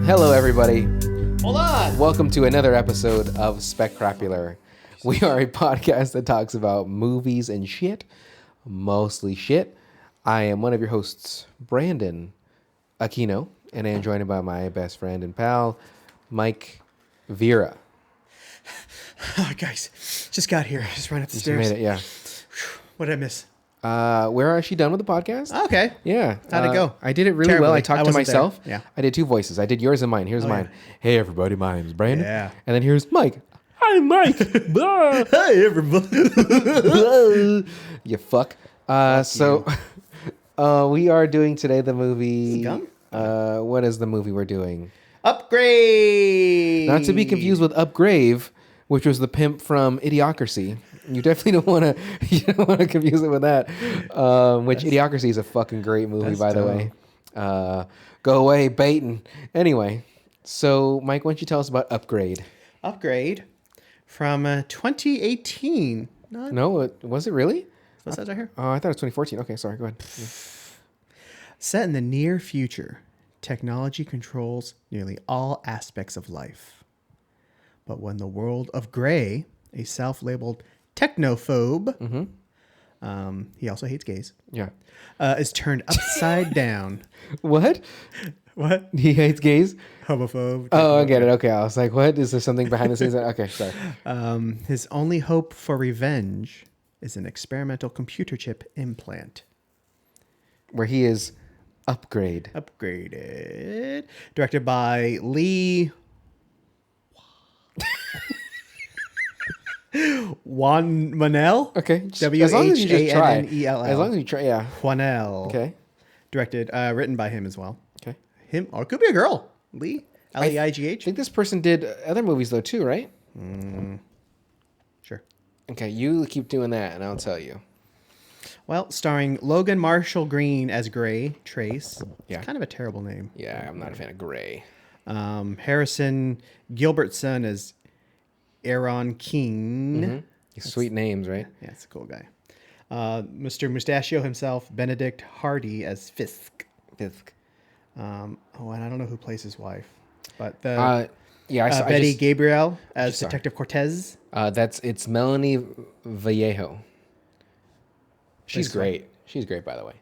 Hello, everybody. Hold on. Welcome to another episode of Spectacular. We are a podcast that talks about movies and shit, mostly shit. I am one of your hosts, Brandon Aquino, and I am joined by my best friend and pal, Mike Vera. Oh, guys, just got here. Just ran up the stairs. Made it, yeah. What did I miss? We're actually done with the podcast. Okay. Yeah. How'd it go? I did it really Terribly. well. I talked to wasn't myself. there. Yeah. I did two voices. I did yours and mine. Here's mine. Yeah. Hey, everybody. My name's Brandon. Yeah. And then here's Mike. Hi, Mike. Hey, everybody. You fuck. We are doing today the movie. Gum? What is the movie we're doing? Upgrade. Not to be confused with Upgrave, which was the pimp from Idiocracy. You definitely don't want to confuse it with that. Idiocracy is a fucking great movie, by the way. Go away, Baton. Anyway, so Mike, why don't you tell us about Upgrade? Upgrade from 2018. No, was it really? What's that right here? Oh, I thought it was 2014. Okay, sorry. Go ahead. Yeah. Set in the near future, technology controls nearly all aspects of life. But when the world of Gray, a self-labeled technophobe, he also hates gays, Yeah. is turned upside down. What? What? He hates gays? Homophobe. Oh, I get it. Okay, I was like, what? Is there something behind the scenes? Okay, sorry. His only hope for revenge is an experimental computer chip implant. Where he is Upgrade. Upgraded. Directed by Leigh. Whannel. Okay. Whannell. As long as you try, yeah. Whannel. Okay. Directed, written by him as well. Okay. Him, or it could be a girl. Leigh. I Leigh. think this person did other movies though too, right? Sure. Okay, you keep doing that, and I'll tell you. Well, starring Logan Marshall Green as Gray Trace. Yeah. It's kind of a terrible name. Yeah, I'm not a fan of Gray. Harrison Gilbertson as Aaron King. Sweet names, right? Yeah, it's a cool guy. Mr. Mustachio himself, Benedict Hardie as Fisk. And I don't know who plays his wife, but Betty Gabriel as Detective Cortez. It's Melanie Vallejo. She's great. She's great, by the way.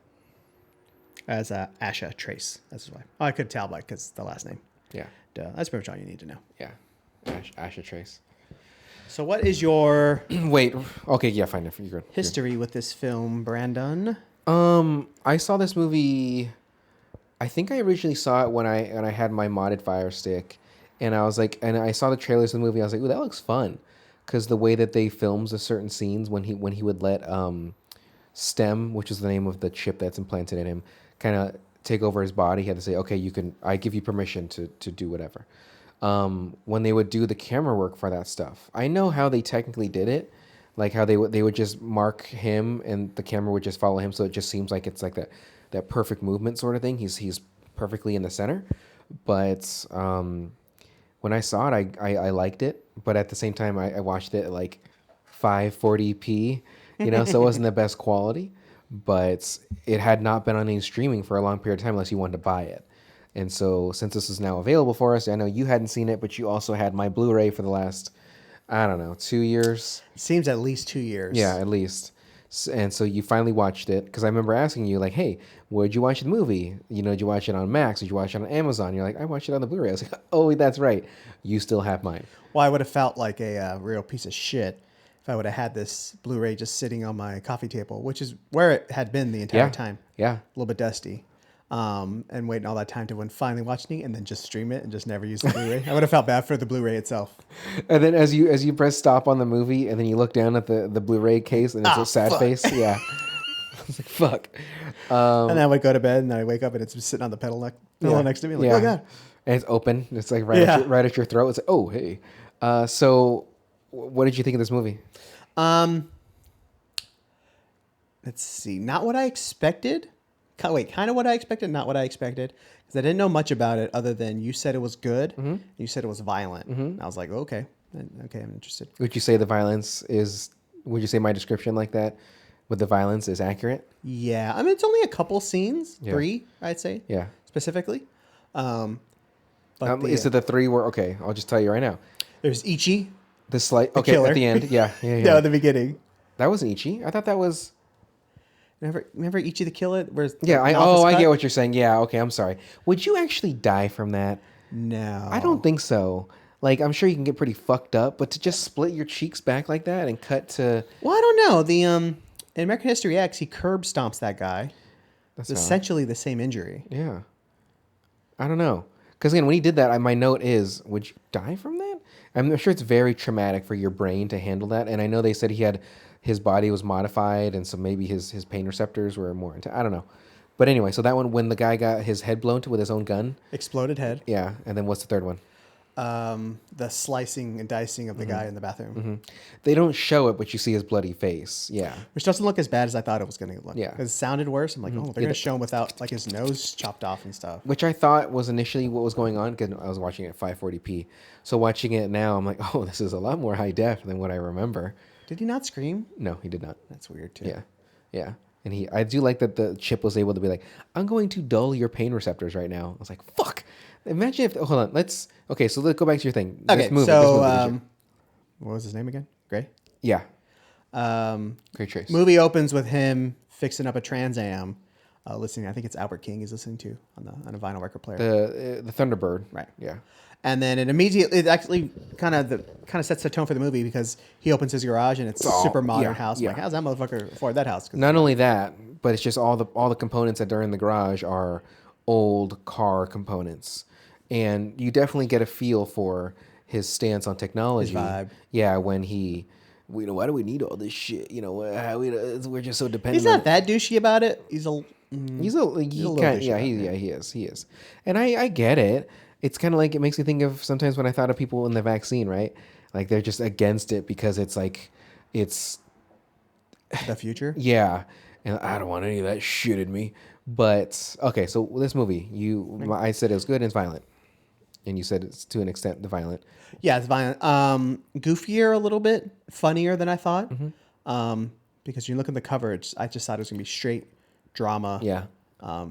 As Asha Trace. That's his wife. Oh, I could tell because the last name. Yeah. Duh, that's pretty much all you need to know. Yeah. Asha Trace. So what is your Wait. Okay, yeah, fine. You're good. history with this film, Brandon? I saw this movie. I think I originally saw it when I had my modded Fire Stick, and I was like, and I saw the trailers of the movie. I was like, ooh, that looks fun, because the way that they films the certain scenes when he would let STEM, which is the name of the chip that's implanted in him, kind of take over his body. He had to say, okay, I give you permission to do whatever. When they would do the camera work for that stuff, I know how they technically did it, like how they would just mark him and the camera would just follow him, so it just seems like it's like that perfect movement sort of thing. He's perfectly in the center. But when I saw it, I liked it, but at the same time I watched it at like 540p, so it wasn't the best quality, but it had not been on any streaming for a long period of time unless you wanted to buy it. And so since this is now available for us, I know you hadn't seen it, but you also had my Blu-ray for the last, I don't know, 2 years. Seems at least 2 years. Yeah, at least. And so you finally watched it, because I remember asking you, like, hey, where'd you watch the movie? Did you watch it on Max? Did you watch it on Amazon? You're like, I watched it on the Blu-ray. I was like, oh, that's right. You still have mine. Well, I would have felt like a real piece of shit if I would have had this Blu-ray just sitting on my coffee table, which is where it had been the entire time. Yeah. A little bit dusty. And waiting all that time to when finally watching it and then just stream it and just never use the Blu-ray. I would have felt bad for the Blu-ray itself. And then as you press stop on the movie and then you look down at the Blu-ray case and it's a sad face. Yeah. I was like, fuck. And then I would go to bed and then I wake up and it's just sitting on the pillow next to me. Like, oh, God. And it's open. It's like right at your throat. It's like, oh, hey. So what did you think of this movie? Let's see. Not what I expected. Kind of what I expected, not what I expected. Because I didn't know much about it other than you said it was good. Mm-hmm. You said it was violent. Mm-hmm. I was like, okay, I'm interested. Would you say the violence is, would you say my description like that with the violence is accurate? Yeah. I mean, it's only a couple scenes. 3, I'd say. Yeah. specifically. But Is it the three where? Okay, I'll just tell you right now. there's Ichi, The slight. the Okay, killer. at the end. Yeah. No, at the beginning. That wasn't Ichi. I thought that was. Remember Ichi the killer? Where's Yeah. the mouth is I cut? get what you're saying. Yeah. Okay. I'm sorry. Would you actually die from that? No, I don't think so. Like, I'm sure you can get pretty fucked up, but to just split your cheeks back like that and cut to. Well, I don't know. The in American History X, he curb stomps that guy. That's It's essentially the same injury. Yeah. I don't know. Because again, when he did that, my note is, would you die from that? I'm sure it's very traumatic for your brain to handle that. And I know they said his body was modified, and so maybe his pain receptors were more I don't know. But anyway, so that one, when the guy got his head blown to with his own gun. Exploded head. Yeah. And then what's the third one? The slicing and dicing of the guy in the bathroom. They don't show it, but you see his bloody face. Yeah. Which doesn't look as bad as I thought it was going to look. Yeah. Because it sounded worse. I'm like, oh, they're going to show him without like his nose chopped off and stuff. Which I thought was initially what was going on because I was watching it at 540p. So watching it now, I'm like, oh, this is a lot more high def than what I remember. Did he not scream? No, he did not. That's weird too. Yeah. Yeah. And I do like that the chip was able to be like, I'm going to dull your pain receptors right now. I was like, fuck. Imagine if, hold on, let's go back to your thing. Okay, This movie, what was his name again? Gray? yeah. Great Trace. Movie opens with him fixing up a Trans Am, listening. I think it's Albert King he's listening to on a vinyl record player. The Thunderbird. Right. Yeah. And then it actually kind of sets the tone for the movie because he opens his garage and it's a super modern house. I'm like, how's that motherfucker afford that house? Not only that, but it's just all the components that are in the garage are old car components, and you definitely get a feel for his stance on technology. His vibe. Yeah, when why do we need all this shit? We're just so dependent. He's not that douchey about it. He He is, and I get it. It's kind of like, it makes me think of sometimes when I thought of people in the vaccine, right? Like they're just against it because it's like, it's the future. Yeah, and I don't want any of that shit in me. But okay, so this movie, I said it was good and it's violent, and you said it's to an extent the violent. Yeah, it's violent. Goofier a little bit, funnier than I thought. Because you look at the cover, I just thought it was gonna be straight drama. Yeah.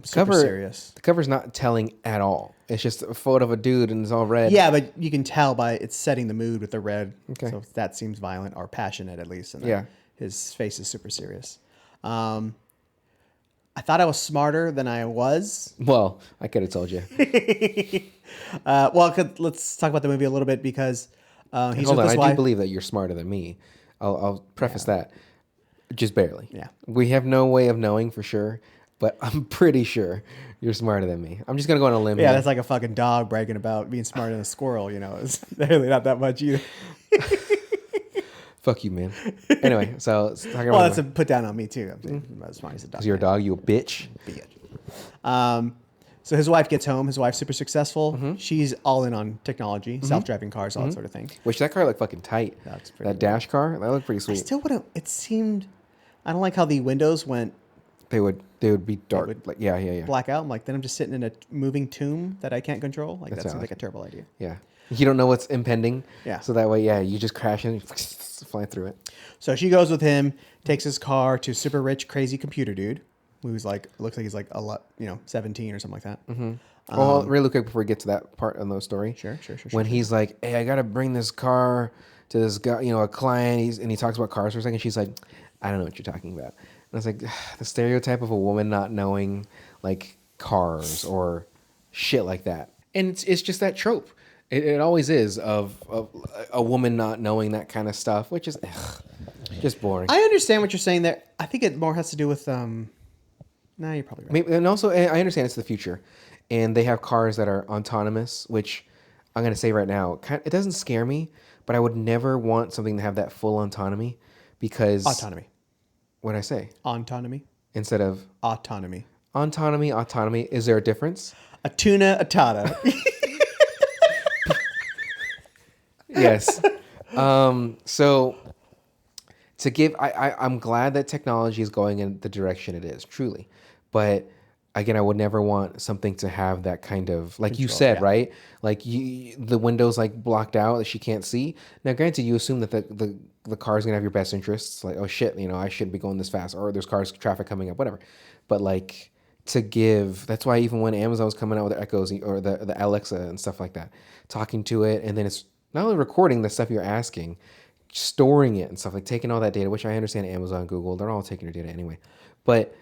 Super serious. The cover's not telling at all. It's just a photo of a dude and it's all red. Yeah, but you can tell by it's setting the mood with the red. Okay. So that seems violent or passionate at least. And Yeah. his face is super serious. I thought I was smarter than I was. Well, I could have told you. Let's talk about the movie a little bit because he's Hold with on, his I wife. do believe that you're smarter than me. I'll preface that. Just barely. Yeah. We have no way of knowing for sure, but I'm pretty sure you're smarter than me. I'm just going to go on a limb Yeah, here. that's like a fucking dog bragging about being smarter than a squirrel. It's really not that much either. Fuck you, man. Anyway, so let's talk about Well, that's a put down on me too. I'm as smart as a dog. because you're a dog, you a bitch. So his wife gets home. His wife's super successful. She's all in on technology, self-driving cars, all that sort of thing. Which that car looked fucking tight. That's pretty That dash car, that looked pretty sweet. Still wouldn't. It seemed. I don't like how the windows went They would be dark. Yeah. black out. I'm like, then I'm just sitting in a moving tomb that I can't control. Like That's that seems how like a terrible idea. Yeah. You don't know what's impending. Yeah. So that way, you just crash and fly through it. So she goes with him, takes his car to super rich, crazy computer dude, who's like, looks like he's like 17 or something like that. Mm-hmm. Well, really quick before we get to that part of the story. Sure. When he's like, hey, I got to bring this car to this guy, a client, and he talks about cars for a second. She's like, I don't know what you're talking about. And I was like, the stereotype of a woman not knowing like cars or shit like that. And it's just that trope. It always is of a woman not knowing that kind of stuff, which is just boring. I understand what you're saying there. I think it more has to do with you're probably right. Maybe, and also, I understand it's the future, and they have cars that are autonomous, which I'm going to say right now, it doesn't scare me, but I would never want something to have that full autonomy because... Autonomy. What did I say? Autonomy. Instead of... Autonomy. Autonomy. Is there a difference? A tuna, a tata. Yes. So to give, I'm glad that technology is going in the direction it is, truly. But again, I would never want something to have that kind of, like you said, right? Like the window's like blocked out that she can't see. Now, granted, you assume that the car's gonna have your best interests. Like, oh shit, I shouldn't be going this fast, or there's traffic coming up, whatever. But like, to give. That's why even when Amazon was coming out with the Echoes or the Alexa and stuff like that, talking to it, and then it's not only recording the stuff you're asking, storing it and stuff, like taking all that data, which I understand Amazon, Google, they're all taking your data anyway. But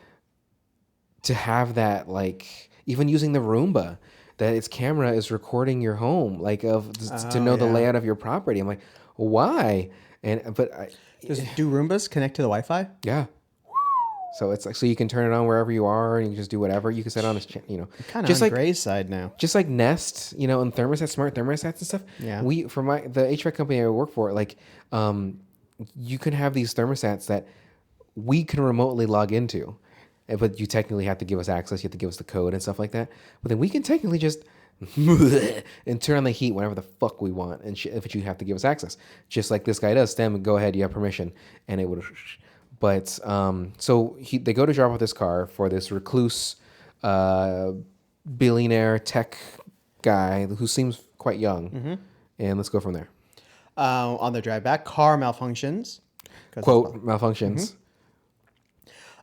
to have that, like even using the Roomba, that its camera is recording your home, like to know the layout of your property. I'm like, why? Do Roombas connect to the Wi-Fi? Yeah. So it's like, so you can turn it on wherever you are, and you can just do whatever. You can set it on this, Kind of just on like Gray's side now. just like Nest, and thermostats, smart thermostats and stuff. Yeah. For the HVAC company I work for, like, you can have these thermostats that we can remotely log into, but you technically have to give us access. You have to give us the code and stuff like that. But then we can technically just and turn on the heat whenever the fuck we want, and but you have to give us access, just like this guy does. Stem, go ahead, you have permission, and it would. But so they go to drop off this car for this recluse, billionaire tech guy who seems quite young, and let's go from there. On the drive back, car malfunctions. Quote, malfunctions.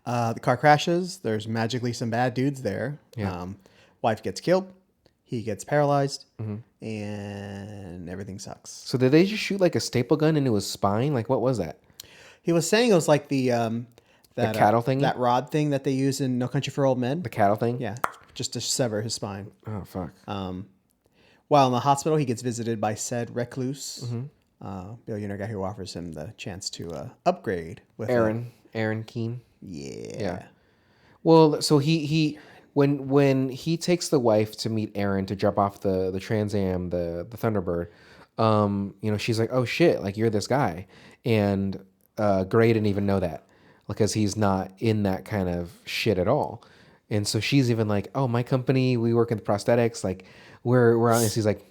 The car crashes. There's magically some bad dudes there. Yeah. Wife gets killed. He gets paralyzed. And everything sucks. So did they just shoot like a staple gun into his spine? Like, what was that? He was saying it was like the cattle thing? that rod thing that they use in No Country for Old Men. The cattle thing? Yeah, just to sever his spine. Oh, fuck. While in the hospital, he gets visited by said recluse, billionaire guy who offers him the chance to upgrade with Aaron Keene. Yeah. Well, so when he takes the wife to meet Aaron to drop off the Trans Am, the Thunderbird, she's like, oh shit, like you're this guy. And Gray didn't even know that because he's not in that kind of shit at all. And so she's even like, oh, my company, we work in the prosthetics. Like we're honest. He's like,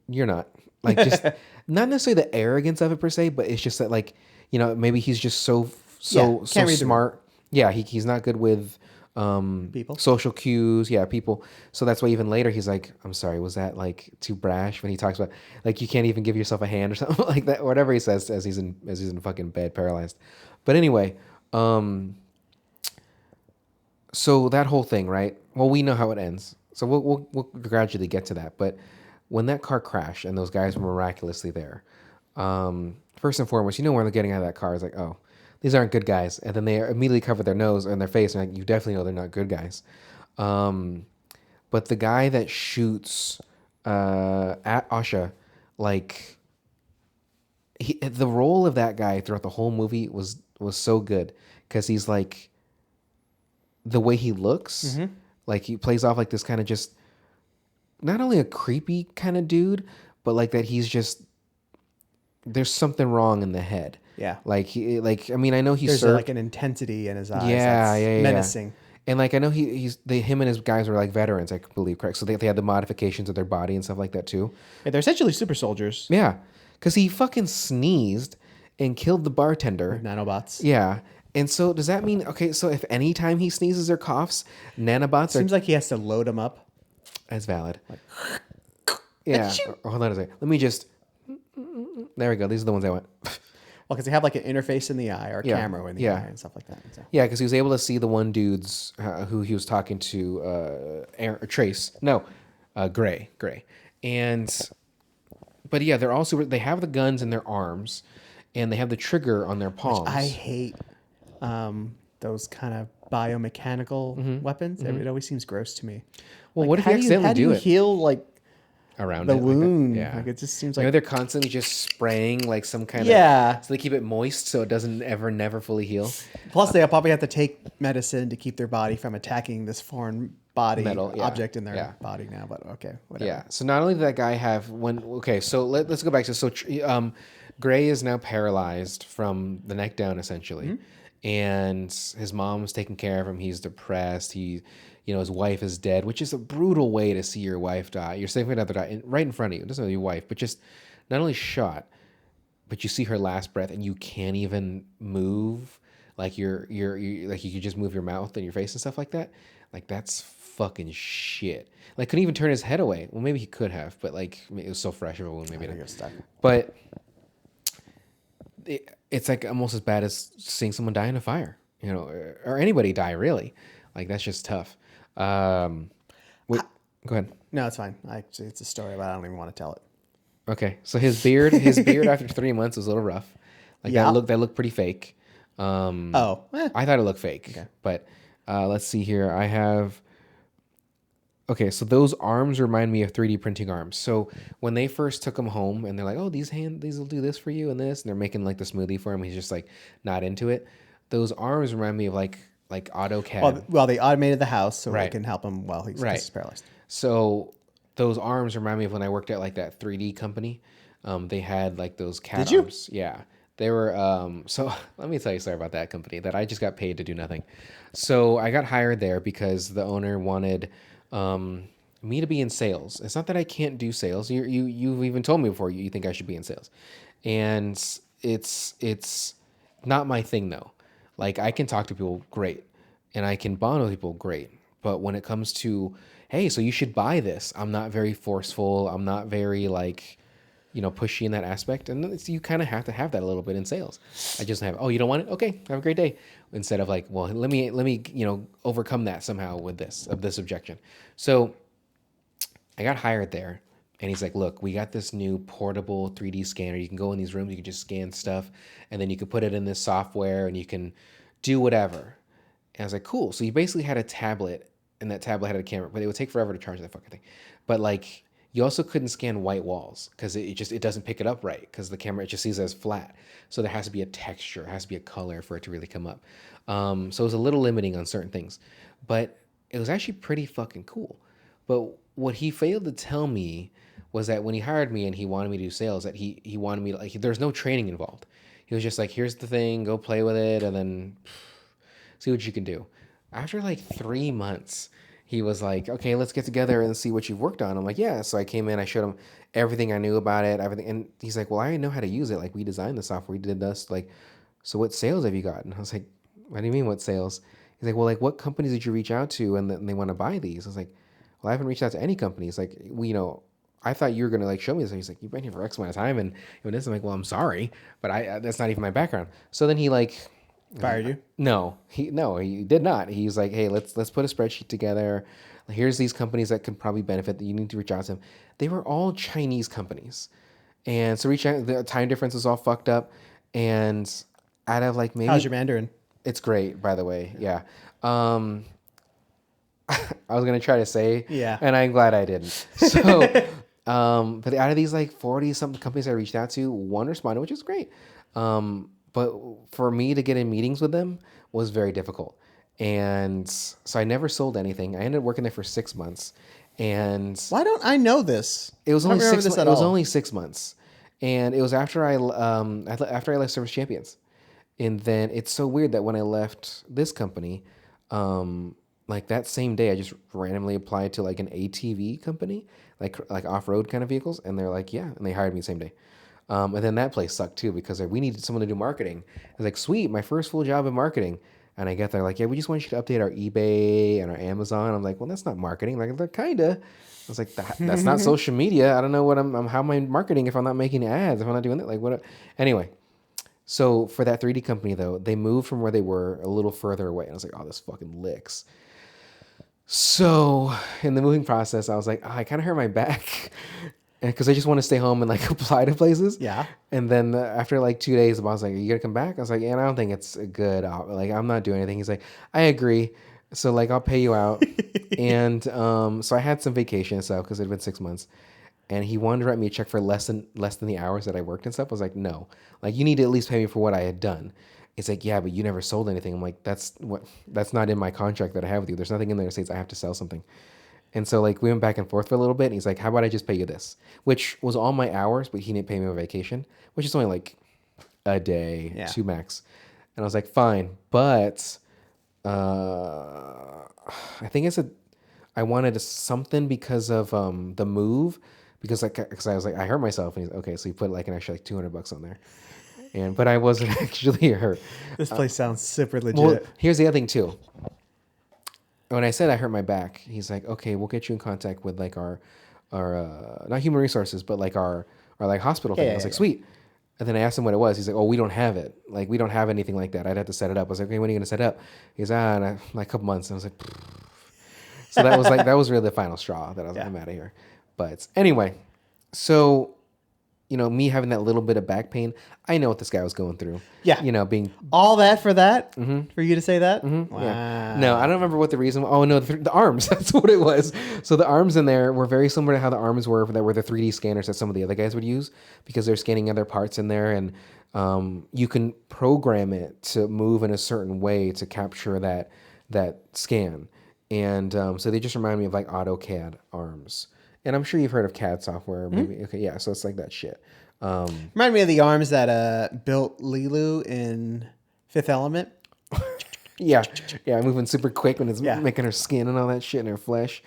you're not, like, just not necessarily the arrogance of it per se, but it's just that, like, maybe he's just so smart. Yeah. He's not good with people, social cues. Yeah. People. So that's why even later he's like, I'm sorry, was that like too brash when he talks about like, you can't even give yourself a hand or something like that, or whatever he says as he's in fucking bed paralyzed. But anyway, so that whole thing, right? Well, we know how it ends. So we'll gradually get to that. But when that car crashed and those guys were miraculously there, first and foremost, when they're getting out of that car, it's like, oh, these aren't good guys. And then they immediately cover their nose and their face, and like, you definitely know they're not good guys. But the guy that shoots at Asha, like, the role of that guy throughout the whole movie was so good because he's like, the way he looks, like he plays off like this kind of just not only a creepy kind of dude, but like that he's just, there's something wrong in the head. Yeah. I mean, I know he's there's like an intensity in his eyes. Yeah, that's menacing. And like, I know him and his guys were like veterans, I believe, correct? So they had the modifications of their body and stuff like that too. Yeah, they're essentially super soldiers. Yeah. Because he fucking sneezed and killed the bartender. Nanobots. Yeah. And so does that mean, okay, so if any time he sneezes or coughs, nanobots Seems like he has to load them up. That's valid. Yeah. Hold on a second. Let me just, there we go. These are the ones I want. Well, because they have like an interface in the eye or a camera in the eye and stuff like that. So. Yeah, because he was able to see the one dudes who he was talking to, Gray. But yeah, they're also, they have the guns in their arms and they have the trigger on their palms. Which I hate those kind of biomechanical weapons. It always seems gross to me. Well, like, what if you accidentally do it? How do you heal like around the it, wound? Like yeah, like it just seems like they're constantly just spraying like some kind of, so they keep it moist so it doesn't never fully heal. Plus, they probably have to take medicine to keep their body from attacking this foreign body object in their body now. But okay, whatever. Yeah. So not only did that guy have so let's go back to Gray is now paralyzed from the neck down essentially, and his mom's taking care of him. He's depressed. His wife is dead, which is a brutal way to see your wife die. Your significant other die right in front of you. It doesn't know your wife, but just not only shot, but you see her last breath and you can't even move. Like you're like you could just move your mouth and your face and stuff like that. Like that's fucking shit. Like couldn't even turn his head away. Well, maybe he could have, but like it was so fresh of a wound. Maybe not. But it's like almost as bad as seeing someone die in a fire, or anybody die really. Like that's just tough. Wait, go ahead. No, it's fine. It's a story, but I don't even want to tell it. Okay, so his beard after 3 months was a little rough. Like Yeah. that looked pretty fake. Oh, I thought it looked fake. Okay. But let's see here. I have. Okay, so those arms remind me of 3D printing arms. So when they first took him home and they're like, "Oh, these will do this for you and this," and they're making like the smoothie for him, he's just like not into it. Those arms remind me of like AutoCAD. well, they automated the house so they Right. can help him while he's 'cause Right. he's paralyzed. So those arms remind me of when I worked at like that 3D company. They had like those cat Did you? arms. Yeah. They were so let me tell you a story about that company that I just got paid to do nothing. So I got hired there because the owner wanted me to be in sales. It's not that I can't do sales. You've even told me before you think I should be in sales. And it's not my thing though. Like I can talk to people great and I can bond with people great. But when it comes to, hey, so you should buy this, I'm not very forceful. I'm not very like, pushy in that aspect. And you kind of have to have that a little bit in sales. I just have, oh, you don't want it? Okay, have a great day. Instead of like, well, let me, overcome that somehow with this objection. So I got hired there. And he's like, look, we got this new portable 3D scanner. You can go in these rooms, you can just scan stuff, and then you can put it in this software and you can do whatever. And I was like, cool. So you basically had a tablet, and that tablet had a camera, but it would take forever to charge that fucking thing. But like, you also couldn't scan white walls because it doesn't pick it up right because the camera, it just sees it as flat. So there has to be a texture, it has to be a color for it to really come up. So it was a little limiting on certain things, but it was actually pretty fucking cool. But what he failed to tell me was that when he hired me and he wanted me to do sales, that he wanted me to, like, there's no training involved. He was just like, here's the thing, go play with it, and then see what you can do. After like 3 months, he was like, okay, let's get together and see what you've worked on. I'm like, yeah. So I came in, I showed him everything I knew about it, everything. And he's like, well, I know how to use it. Like, we designed the software, we did this. Like, so what sales have you got? And I was like, what do you mean, what sales? He's like, well, like, what companies did you reach out to and they want to buy these? I was like, well, I haven't reached out to any companies. Like, I thought you were gonna like show me this. He's like, you've been here for X amount of time, and this. I'm like, well, I'm sorry, but that's not even my background. So then he like Fired you? no, he did not. He's like, hey, let's put a spreadsheet together. Here's these companies that could probably benefit that you need to reach out to them. They were all Chinese companies, and so reach out. The time difference is all fucked up, and out of like maybe How's your Mandarin? it's great, by the way. Yeah. I was gonna try to say, Yeah. and I'm glad I didn't. So, but out of these like 40 something companies I reached out to, one responded, which is great. But for me to get in meetings with them was very difficult, and so I never sold anything. I ended up working there for 6 months, and Why don't I know this? it was I don't only remember 6. this at It was all. only 6 months, and it was after after I left Service Champions, and then it's so weird that when I left this company, like that same day, I just randomly applied to like an ATV company, like off road kind of vehicles, and they're like, yeah, and they hired me the same day. And then that place sucked too because we needed someone to do marketing. I was like, sweet, my first full job in marketing. And I get there like, yeah, we just want you to update our eBay and our Amazon. I'm like, well, that's not marketing. Like, they're kinda. I was like, that's not social media. I don't know what how am I marketing if I'm not making ads, if I'm not doing that. Like, what? Anyway, so for that 3D company though, they moved from where they were a little further away. And I was like, oh, this fucking licks. So in the moving process, I was like, oh, I kind of hurt my back because I just want to stay home and like apply to places. Yeah. And then after like 2 days, the boss was like, are you gonna come back? I was like, yeah, I don't think it's a good. Like, I'm not doing anything. He's like, I agree. So like, I'll pay you out. And so I had some vacation and stuff because it had been 6 months. And he wanted to write me a check for less than the hours that I worked and stuff. I was like, no, like you need to at least pay me for what I had done. It's like, yeah, but you never sold anything. I'm like, that's not in my contract that I have with you. There's nothing in there that says I have to sell something. And so like we went back and forth for a little bit. And he's like, how about I just pay you this? Which was all my hours, but he didn't pay me my vacation, which is only like a day, Yeah. 2 max. And I was like, fine, but I think I wanted something because of the move, because I was like, I hurt myself. And he's okay, so he put like an extra like $200 on there. But I wasn't actually hurt. This place sounds super legit. Well, here's the other thing too. When I said I hurt my back, he's like, okay, we'll get you in contact with like our not human resources, but like our like hospital thing. I was like, sweet. And then I asked him what it was. He's like, oh, we don't have it. Like, we don't have anything like that. I'd have to set it up. I was like, okay, when are you going to set it up? He's in like a couple months. And I was like, pfft. So that was like that was really the final straw that I was like, I'm out of here. But anyway, so me having that little bit of back pain, I know what this guy was going through. Yeah. Being all that for that? For you to say that? Wow. yeah. No, I don't remember what the reason was. Oh, no, the arms. That's what it was. So the arms in there were very similar to how the arms were that were the 3D scanners that some of the other guys would use because they're scanning other parts in there. And you can program it to move in a certain way to capture that scan. And so they just remind me of like AutoCAD arms. And I'm sure you've heard of CAD software. Maybe. Okay, yeah, so it's like that shit. Remind me of the arms that built Lilu in Fifth Element. Yeah, moving super quick when it's making her skin and all that shit in her flesh.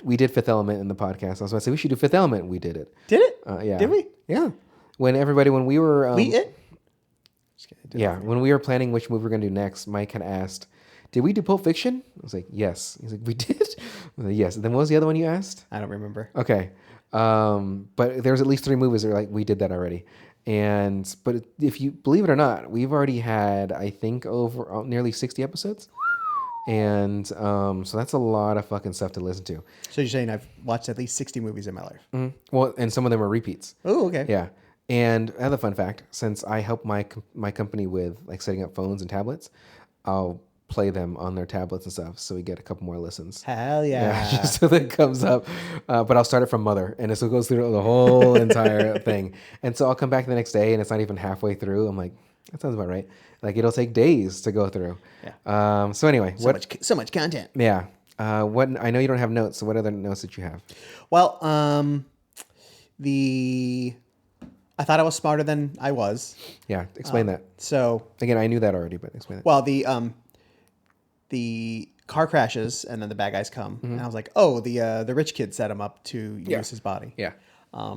We did Fifth Element in the podcast. I was about to say we should do Fifth Element. We did it. Did it? Yeah. Did we? Yeah. When we were it? When we were planning which movie we're gonna do next, Mike had asked, "Did we do Pulp Fiction?" I was like, "Yes." He's like, "We did." I was like, "Yes." Then what was the other one you asked? I don't remember. Okay. But there's at least 3 movies that are like we did that already. But if you believe it or not, we've already had, I think, over nearly 60 episodes. And so that's a lot of fucking stuff to listen to. So you're saying I've watched at least 60 movies in my life? Mm-hmm. Well, and some of them are repeats. Oh, okay. Yeah. And another fun fact, since I help my company with like setting up phones and tablets, I'll play them on their tablets and stuff, so we get a couple more listens. Hell yeah. Just so that it comes up. But I'll start it from Mother, and so it goes through the whole entire thing. And so I'll come back the next day, and it's not even halfway through. I'm like, that sounds about right. Like it'll take days to go through. Yeah. So anyway, so much content. Yeah. What I know you don't have notes, so what other notes that you have? Well, I thought I was smarter than I was. Yeah, explain that. So again, I knew that already, but explain it. Well, the car crashes and then the bad guys come, and I was like, oh, the rich kid set him up to use his body. Yeah.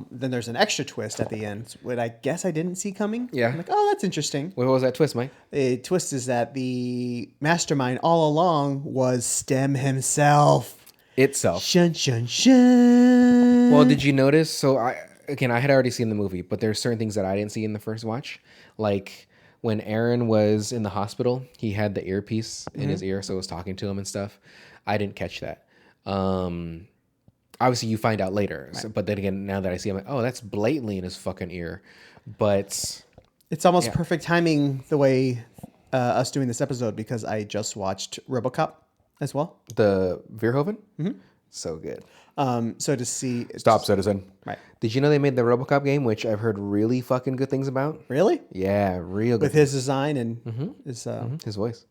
Then there's an extra twist at the end, which I guess I didn't see coming. Yeah. I'm like, oh, that's interesting. What was that twist, Mike? The twist is that the mastermind all along was Stem himself. Itself. Shun, shun, shun. Well, did you notice? So I had already seen the movie, but there's certain things that I didn't see in the first watch. Like when Aaron was in the hospital, he had the earpiece in his ear, so it was talking to him and stuff. I didn't catch that. Obviously, you find out later. Right. So, but then again, now that I see, I'm like, oh, that's blatantly in his fucking ear. But it's almost perfect timing the way us doing this episode, because I just watched RoboCop as well. The Verhoeven? Mm-hmm. So good. So to see... Stop, citizen. Right. Did you know they made the RoboCop game, which I've heard really fucking good things about? Really? Yeah, real good. With his design and his voice.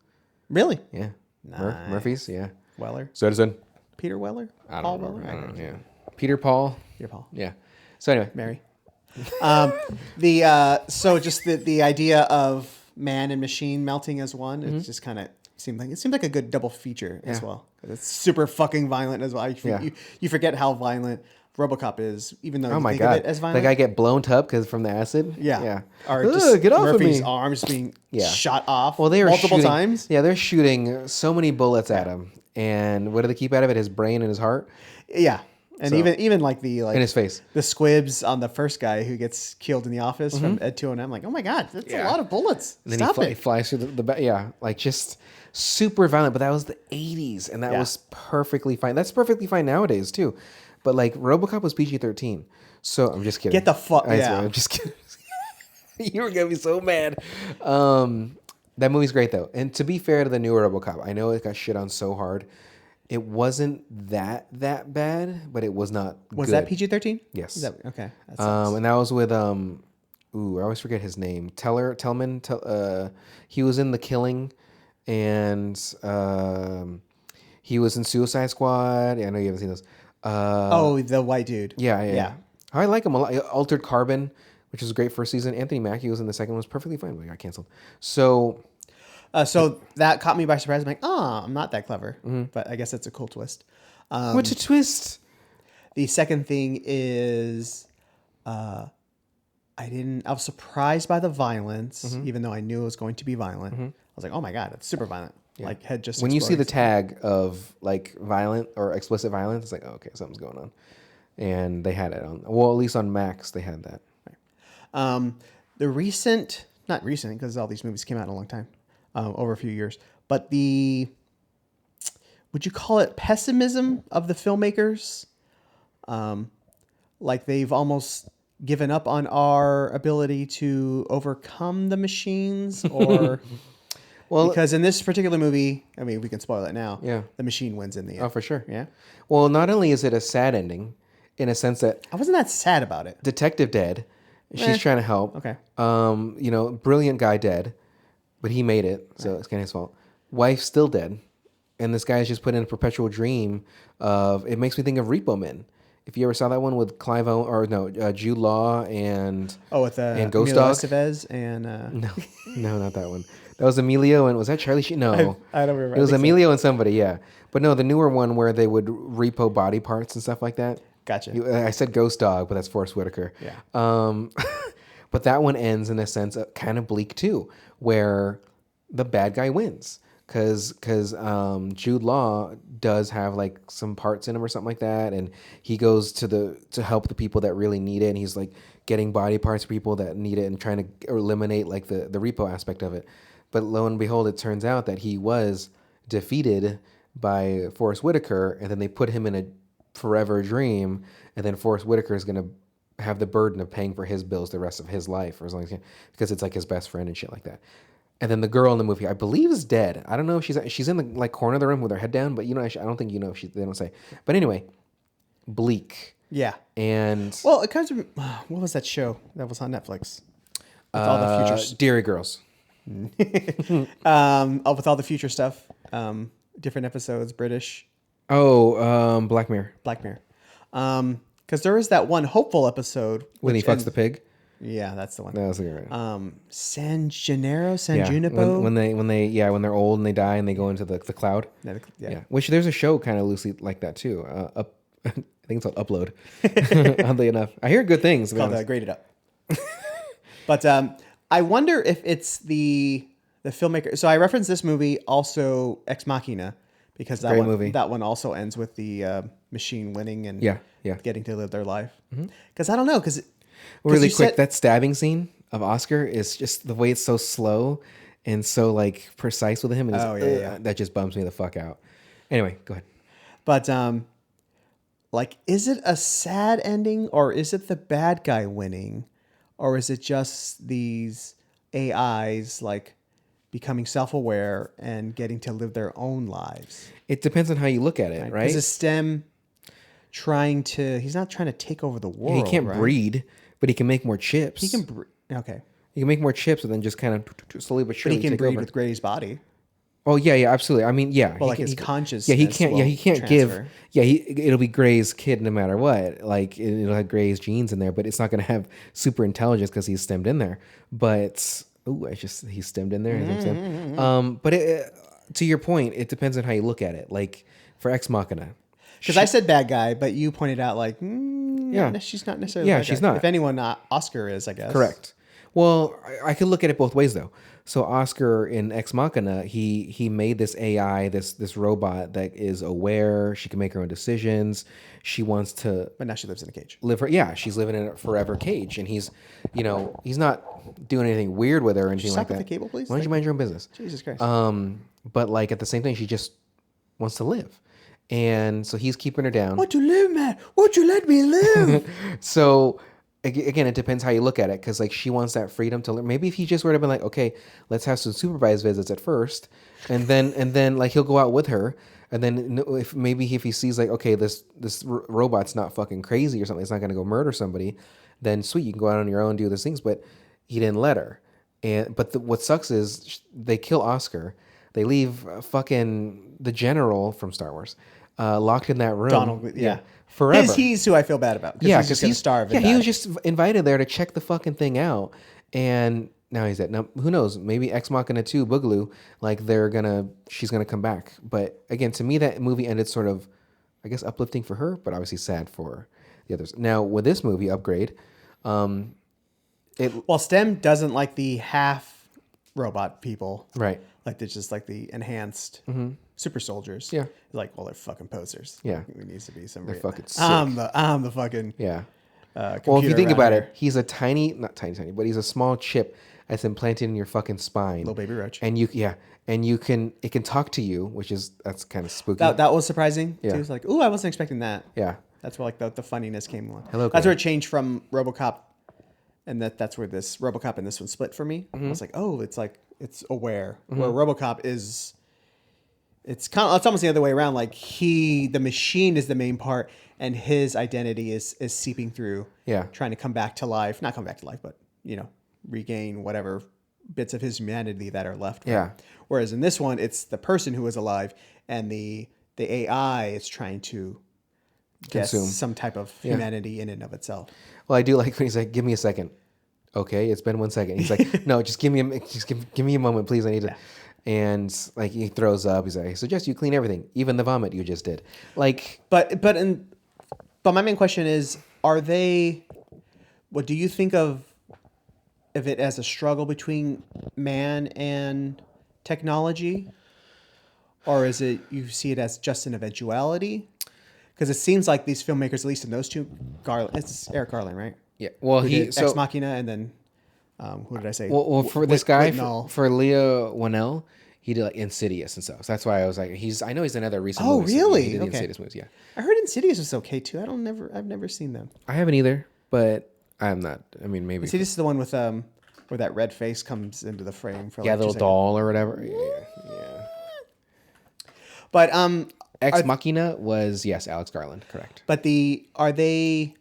Really? Yeah. Nice. Murphy's, yeah. Weller? Citizen. Peter Weller? I Paul don't know. Weller? I don't know, yeah. Peter Paul. Peter Paul. Yeah. So anyway. Mary. So just the idea of man and machine melting as one, it just kind of seemed like a good double feature as well. It's super fucking violent as well. You forget how violent RoboCop is, even though you think of it as violent. The guy get blown up because from the acid. Yeah. Or get off Murphy's of me. arms being shot off. Well, they were multiple times. Yeah, they're shooting so many bullets at him, and what do they keep out of it? His brain and his heart. Yeah. And even like in his face, the squibs on the first guy who gets killed in the office from Ed 2 and I'm like, oh my god, that's a lot of bullets. And then he flies through the back. Yeah, like just super violent. But that was the 80s, and that was perfectly fine. That's perfectly fine nowadays too. But like RoboCop was PG-13, so I'm just kidding. Get the fuck. I'm just kidding. You were gonna be so mad. That movie's great though, and to be fair to the newer RoboCop, I know it got shit on so hard. It wasn't that bad, but it was not Was good. that PG-13? Yes. Okay. That and that was with I always forget his name. Tellman. He was in The Killing, and he was in Suicide Squad. I know you haven't seen those. The white dude. Yeah. I like him a lot. Altered Carbon, which was a great first season. Anthony Mackie was in the second one. Was perfectly fine, but it got canceled. So that caught me by surprise. I'm like, I'm not that clever. But I guess that's a cool twist. What's a twist? The second thing is, I was surprised by the violence, even though I knew it was going to be violent. I was like, oh my god, it's super violent. Yeah. Like head just when you see the tag of like violent or explicit violence, it's like, oh, okay, something's going on. And they had it on, well, at least on Max, they had that. The not recent, because all these movies came out in a long time. Over a few years, but the would you call it pessimism of the filmmakers? Like they've almost given up on our ability to overcome the machines, or Well, because in this particular movie, I mean, we can spoil it now. Yeah. The machine wins in the end. oh, for sure. Yeah. Well, not only is it a sad ending, in a sense that I wasn't that sad about it. detective dead, she's Eh, trying to help. okay. Brilliant guy dead, but he made it, so it's kind of his fault. Wife still dead, and this guy's just put in a perpetual dream of. It makes me think of Repo Man. If you ever saw that one with Jude Law and With and Ghost Emilio Dog. Estevez and No, not that one. That was Emilio, and was that Charlie Sheen? No, I don't remember. it was I think so. Emilio and somebody. Yeah, but no, the newer one where they would repo body parts and stuff like that. Gotcha. I said Ghost Dog, but that's Forrest Whitaker. Yeah. But that one ends in a sense kind of bleak too, where the bad guy wins because Jude Law does have like some parts in him or something like that, and he goes to help the people that really need it, and he's like getting body parts for people that need it and trying to eliminate like the repo aspect of it. But lo and behold, it turns out that he was defeated by Forrest Whitaker, and then they put him in a forever dream, and then Forrest Whitaker is going to have the burden of paying for his bills the rest of his life, or as long as he can, because it's like his best friend and shit like that. And then the girl in the movie, I believe, is dead. I don't know if she's in the like corner of the room with her head down, but I don't think if they don't say. But anyway, bleak. Yeah. And Well, it comes. What was that show that was on Netflix? With all the future. Deary Girls. With all the future stuff. Different episodes, British. Oh, Black Mirror. Black Mirror. Because there is that one hopeful episode When he fucks the pig. Yeah, that's the one. That was the right. San Junipero. Yeah. When they're old and they die and they go into the cloud. Yeah. Which there's a show kind of loosely like that too. I think it's called Upload. Oddly enough, I hear good things. It's called Graded Up. But I wonder if it's the filmmaker. So I referenced this movie, also Ex Machina, because that one also ends with the machine winning and getting to live their life. Because I don't know, because really quick, that stabbing scene of Oscar is just the way it's so slow and so like precise with him, and that just bums me the fuck out. Anyway, go ahead. But like, is it a sad ending, or is it the bad guy winning, or is it just these AIs like becoming self-aware and getting to live their own lives? It depends on how you look at it, right? Is a STEM he's not trying to take over the world. He can't breed, but he can make more chips. He can okay. He can make more chips and then just kind of slowly but surely But he can take breed over. with Gray's body. Oh yeah, absolutely. I mean, yeah. Well, like his consciousness. Yeah, he can't. Yeah, he can't transfer. give. Yeah, it'll be Gray's kid no matter what. Like it'll have Gray's genes in there, but it's not going to have super intelligence because he's stemmed in there. But he's stemmed in there. But to your point, it depends on how you look at it. Like for Ex Machina, because I said bad guy, but you pointed out like, she's not necessarily. Yeah, bad she's guy. not. If anyone, Oscar is, I guess. Correct. Well, I could look at it both ways though. So Oscar in Ex Machina, he made this AI, this robot that is aware. She can make her own decisions. She wants to, But now she lives in a cage. She's living in a forever cage, and he's not doing anything weird with her or anything like Stop with that. the cable, please. Why don't you mind your own business? Jesus Christ. But like at the same time, she just wants to live, and so he's keeping her down. Won't you live, man? Won't you let me live? So again, it depends how you look at it, because like she wants that freedom to learn. Maybe if he just were to be like, okay, let's have some supervised visits at first, and then like he'll go out with her, and then if he sees like, okay, this robot's not fucking crazy or something, it's not going to go murder somebody, then sweet, you can go out on your own and do those things. But he didn't let her, but what sucks is they kill Oscar, they leave fucking the general from Star Wars locked in that room. Donald, yeah. Forever. He's who I feel bad about. Yeah, he's just going to starve. Yeah, he was just invited there to check the fucking thing out, and now he's dead. Now who knows? Maybe Ex Machina 2, Boogaloo, like she's gonna come back. But again, to me, that movie ended sort of, I guess, uplifting for her, but obviously sad for the others. Now with this movie, Upgrade, Well, STEM doesn't like the half robot people, right? Like they're just like the enhanced super soldiers. Yeah. Like, well, they're fucking posers. Yeah. It needs to be some. They're fucking sick. I'm the fucking. Yeah. Well, if you think around about here. it, he's a tiny, not tiny, tiny, but he's a small chip that's implanted in your fucking spine. Little baby roach. And it can talk to you, that's kind of spooky. That was surprising Yeah. too. It's like, ooh, I wasn't expecting that. Yeah. That's where like the funniness came along. Hello, That's Claire. where it changed from RoboCop, and that's where this RoboCop and this one split for me. I was like, oh, it's aware. Where RoboCop is, it's almost the other way around. Like the machine is the main part, and his identity is seeping through. Yeah. Trying to come back to life, not come back to life, but regain whatever bits of his humanity that are left. Yeah. Whereas in this one, it's the person who is alive, and the AI is trying to get Consume. some type of humanity in and of itself. Well, I do like when he's like, "Give me a second." Okay, it's been 1 second. He's like, "No, just give me a moment, please. I need to." And like he throws up. He's like, "I suggest you clean everything, even the vomit you just did." Like, But my main question is, what do you think of it as a struggle between man and technology? Or is it, you see it as just an eventuality? Because it seems like these filmmakers, at least in those two, it's Eric Garland, right? yeah. Well, Who did Ex Machina, and then who did I say? Well, for this guy, Whannel. for Leo Whannell, he did like Insidious and stuff. So that's why I was like, I know he's in other recent Oh, movies. really? He did the Okay. Insidious movies, yeah. I heard Insidious was okay too. I've never seen them. I haven't either, but I'm not. I mean, maybe. Insidious is the one with where that red face comes into the frame for Yeah, like little 2 seconds. doll or whatever. Yeah. But Ex Machina was, yes, Alex Garland, correct. But are they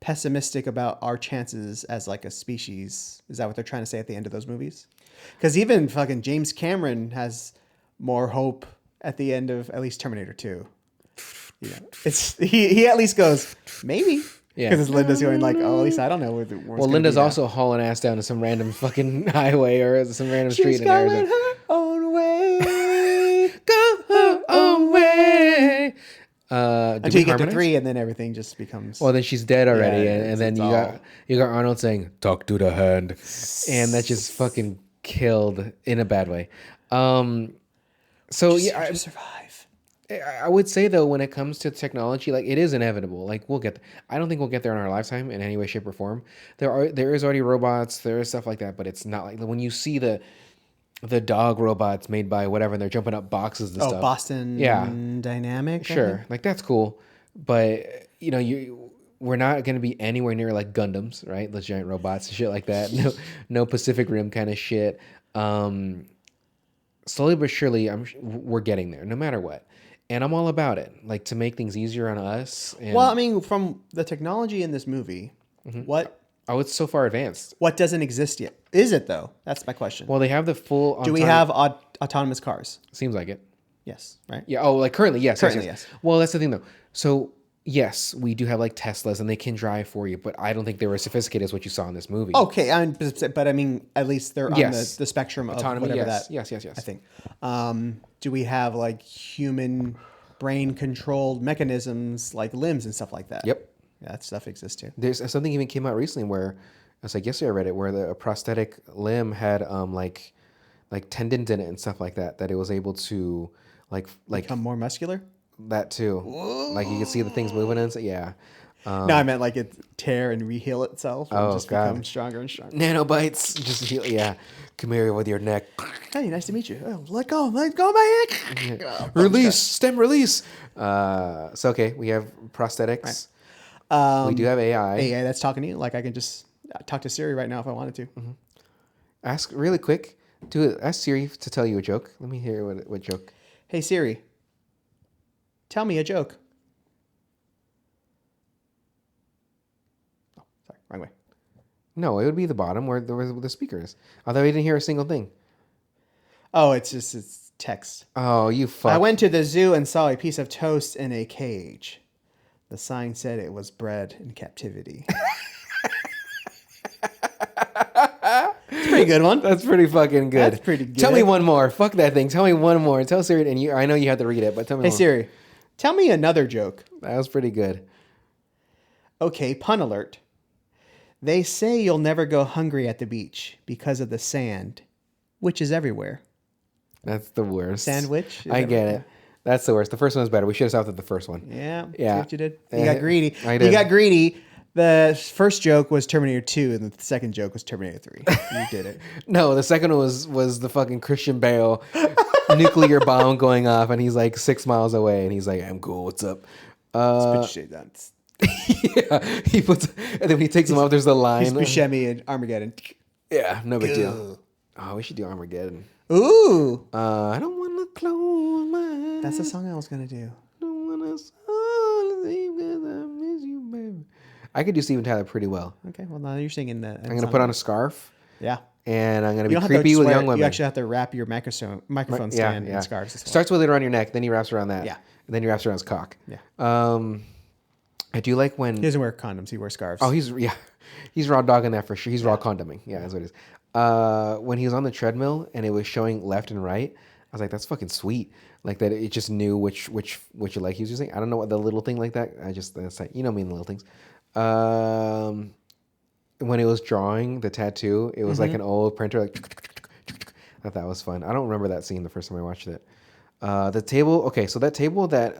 pessimistic about our chances as like a species? Is that what they're trying to say at the end of those movies? Because even fucking James Cameron has more hope at the end of at least Terminator 2. It's he at least goes, maybe. Yeah. Because Linda's going like, oh, at least I don't know where it's Well, gonna Linda's be now. also hauling ass down to some random fucking highway or some random street She's in going Arizona. her own way. Go her own way. Until you get to 3, and then everything just becomes. Well, then she's dead already, Yeah, and then it's you got Arnold saying "talk to the hand," and that just fucking killed in a bad way. So yeah, to survive. I would say though, when it comes to technology, like it is inevitable. Like we'll get. I don't think we'll get there in our lifetime in any way, shape, or form. There is already robots, there is stuff like that, but it's not like when you see the dog robots made by whatever, and they're jumping up boxes and stuff. Boston Dynamic. I Sure, think? like that's cool, but we're not going to be anywhere near like Gundams, right? Those giant robots and shit like that. No Pacific Rim kind of shit. Slowly but surely, we're getting there, no matter what, and I'm all about it. Like to make things easier on us. And, Well, I mean, from the technology in this movie, it's so far advanced. what doesn't exist yet? Is it though? That's my question. Well, they have the full. Do we have autonomous cars? Seems like it. Yes, right? Yeah. Oh, like currently, yes. Currently, yes. Well, that's the thing though. So yes, we do have like Teslas, and they can drive for you, but I don't think they were as sophisticated as what you saw in this movie. Okay, but I mean, at least they're on Yes. the spectrum of Autonomy, whatever yes. that. Yes. I think. Do we have like human brain controlled mechanisms like limbs and stuff like that? Yep. Yeah, that stuff exists too. There's something even came out recently where it's like yesterday I read it where a prosthetic limb had like tendons in it and stuff like that it was able to like Become more muscular? that too. Like you can see the things moving and yeah. No, I meant like it tear and reheal itself and just God. become stronger and stronger. Nanobites just heal, yeah. Come here with your neck. Hey, nice to meet you. Oh, let go of my neck. Release, stem release. So okay, we have prosthetics. We do have AI. AI that's talking to you. Like I can just talk to Siri right now if I wanted to. Mm-hmm. Ask really quick. Ask Siri to tell you a joke. Let me hear what joke. Hey Siri, tell me a joke. Oh, sorry, wrong way. No, it would be the bottom where the speakers. Although we didn't hear a single thing. Oh, it's text. Oh, you fuck. I went to the zoo and saw a piece of toast in a cage. The sign said it was bred in captivity. It's a pretty good one. That's pretty fucking good. That's pretty good. Tell me one more. Fuck that thing. Tell me one more. Tell Siri, and I know you have to read it, but tell me Hey one. Siri, tell me another joke. That was pretty good. Okay, pun alert. They say you'll never go hungry at the beach because of the sand, which is everywhere. That's the worst. Sandwich? Is I that get right? it. That's the worst. The first one was better. We should have stopped at the first one. Yeah. Yeah. See what you did? You got greedy. I did. You got greedy. The first joke was Terminator 2, and the second joke was Terminator 3. You did it. No, the second one was the fucking Christian Bale nuclear bomb going off, and he's like 6 miles away, and he's like, "I'm cool. What's up?" Spit shit dance. Yeah, he puts, and then when he takes him off, there's a line. He's Buscemi and Armageddon. Yeah, no big deal. Oh, we should do Armageddon. Ooh. I don't want to close my eyes. That's the song I was going to do. Don't want to sleep 'cause I miss you, baby. I could do Steven Tyler pretty well. Okay, well, now you're singing the... I'm going to put on a scarf. Yeah. And I'm going to You be don't have to creepy with swear. young women. You actually have to wrap your microphone stand in scarves as well. Starts with it around your neck, then he wraps around that. Yeah. And then he wraps around his cock. Yeah. I do like when... He doesn't wear condoms. He wears scarves. Oh, he's raw dogging that for sure. He's raw condoming. Yeah, that's what it is. When he was on the treadmill and it was showing left and right, I was like, that's fucking sweet. Like that it just knew which leg he was using. I don't know what the little thing like that. That's like, you know me and the little things. When it was drawing the tattoo, it was like an old printer. Like, I thought that was fun. I don't remember that scene the first time I watched it. The table. Okay, so that table that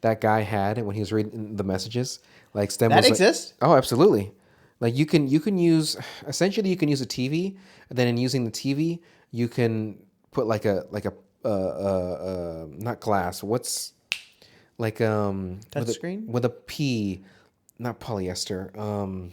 that guy had when he was reading the messages, like Stem that was exists? Like, oh, absolutely. Like you can use essentially you can use a TV, and then in using the TV you can put like a not glass. What's like touch screen with a P, not polyester.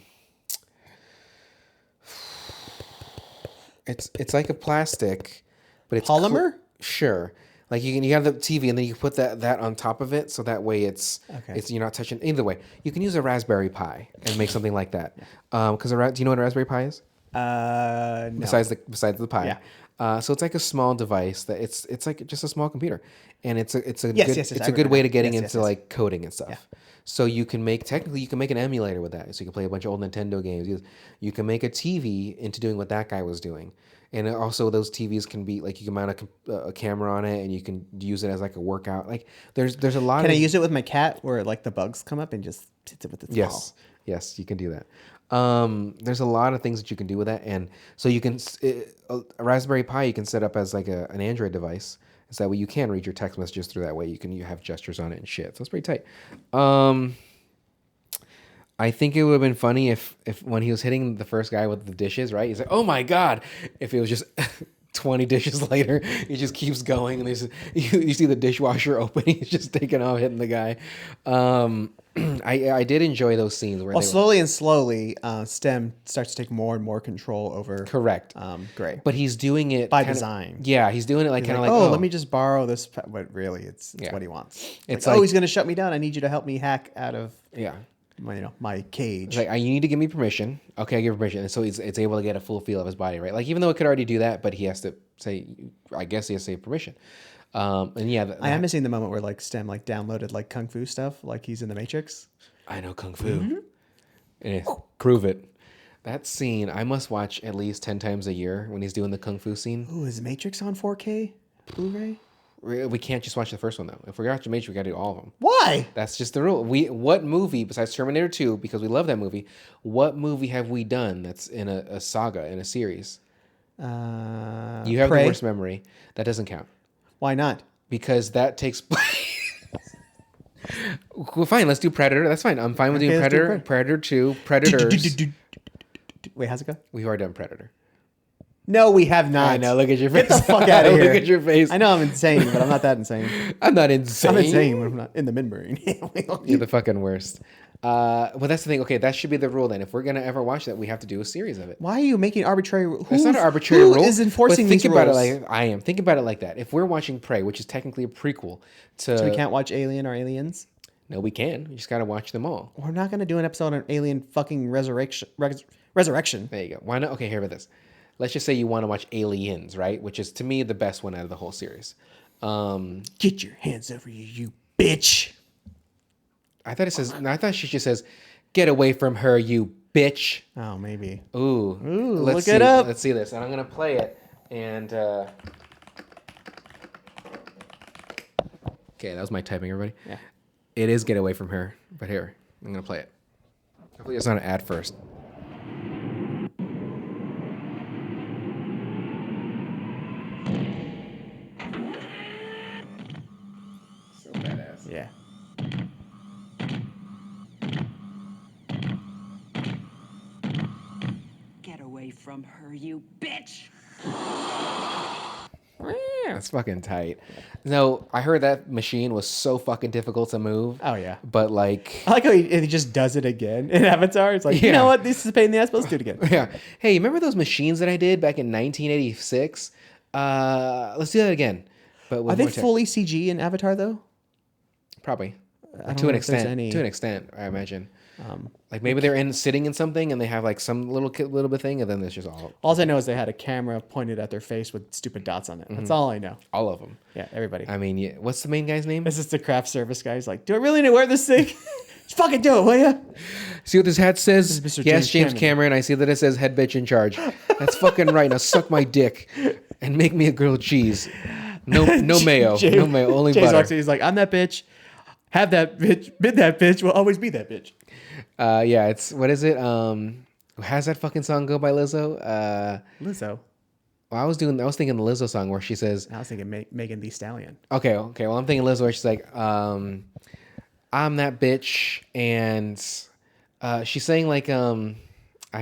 It's like a plastic, but it's polymer. Sure. Like you have the TV and then you put that on top of it, so that way it's you're not touching. Either way, you can use a Raspberry Pi and make something like that. Because do you know what a Raspberry Pi is? No. Besides the Pi. Yeah. So it's like a small device that it's like just a small computer, and it's a I good way to getting yes, into like coding and stuff. Yeah. So you can make an emulator with that. So you can play a bunch of old Nintendo games. You can make a TV into doing what that guy was doing. And also those TVs can be like you can mount a camera on it and you can use it as like a workout. Like there's a lot. Can I use it with my cat where like the bugs come up and just sits it with its paw? Yes, you can do that. There's a lot of things that you can do with that, and so you can a Raspberry Pi you can set up as like an Android device. So that way you can read your text messages through that way. You have gestures on it and shit. So it's pretty tight. I think it would have been funny if when he was hitting the first guy with the dishes, right? He's like, "Oh my god!" If it was just 20 dishes later, he just keeps going, and you see the dishwasher open. He's just taking off, hitting the guy. I did enjoy those scenes where slowly, Stem starts to take more and more control over. Correct. Gray. But he's doing it by design. Yeah, he's doing it like kind of like, oh, let me just borrow this. But really, it's what he wants. It's like, oh, he's going to shut me down. I need you to help me hack out of my cage. It's like, you need to give me permission. Okay, I give permission. And so it's able to get a full feel of his body, right? Like even though it could already do that, but he has to say, I guess he has to say permission. And yeah, I am missing the moment where like Stem like downloaded like kung fu stuff, like he's in the Matrix. I know kung fu. And prove it. That scene I must watch at least 10 times a year when he's doing the kung fu scene. Ooh, is Matrix on 4K Blu-ray? We can't just watch the first one though. If we're watching Matrix, we gotta do all of them. Why? That's just the rule. What movie besides Terminator 2, because we love that movie? What movie have we done that's in a saga in a series? You have Prey? the worst memory. That doesn't count. Why not? Because that takes place. Well, fine. Let's do Predator. That's fine. I'm fine with doing Predator. Predator 2. Predators. Wait, how's it go? We've already done Predator. No, we have not. I know. Look at your face. Get the fuck out of here. Look at your face. I know I'm insane, but I'm not that insane. I'm not insane. I'm insane when I'm not in the midbrain. You're the fucking worst. Well, that's the thing. Okay, that should be the rule then. If we're gonna ever watch that, we have to do a series of it. Why are you making arbitrary rules? It's not an arbitrary rule. Who is enforcing these rules? Think about it like I am. Think about it like that. If we're watching Prey, which is technically a prequel to... So we can't watch Alien or Aliens? No, we can. We just gotta watch them all. We're not gonna do an episode on Alien fucking Resurrection. There you go. Why not? Okay, here with this. Let's just say you want to watch Aliens, right? Which is, to me, the best one out of the whole series. Get your hands over you bitch. I thought she just says, "Get away from her, you bitch." Oh, maybe. Ooh, look it up. Let's see this, and I'm gonna play it. And okay, that was my typing, everybody. Yeah. It is "Get Away from Her," but here I'm gonna play it. Hopefully, it's not an ad first. Yeah. Get away from her, you bitch! That's fucking tight. No, I heard that machine was so fucking difficult to move. Oh, yeah. But like, I like how he just does it again in Avatar. It's like, you Yeah. know what? This is a pain in the ass, but let's do it again. yeah. Hey, remember those machines that I did back in 1986? Let's do that again. But with Are they more tech. fully CG in Avatar, though? Probably. I don't To an know if there's extent. any- To an extent, I imagine. Like maybe they're sitting in something and they have like some little bit thing, and then there's just All I know is they had a camera pointed at their face with stupid dots on it. That's all I know. all of them. Yeah, everybody. I mean, yeah, what's the main guy's name? This is the craft service guy. He's like, do I really need to wear this thing? Just fucking do it, will ya? See what this hat says? This is Mr. Yes, James James Cameron. I see that it says head bitch in charge. That's fucking right. Now suck my dick and make me a grilled cheese. No mayo. No mayo. Only James butter. walks in, he's like, I'm that bitch. Have that bitch. Been that bitch. Will always be that bitch. Yeah, it's what is it? How's that fucking song go by Lizzo? Lizzo. Well, I was thinking the Lizzo song where she says, I was thinking Megan Thee Stallion. okay. Well, I'm thinking Lizzo where she's like, I'm that bitch, and she's saying like, I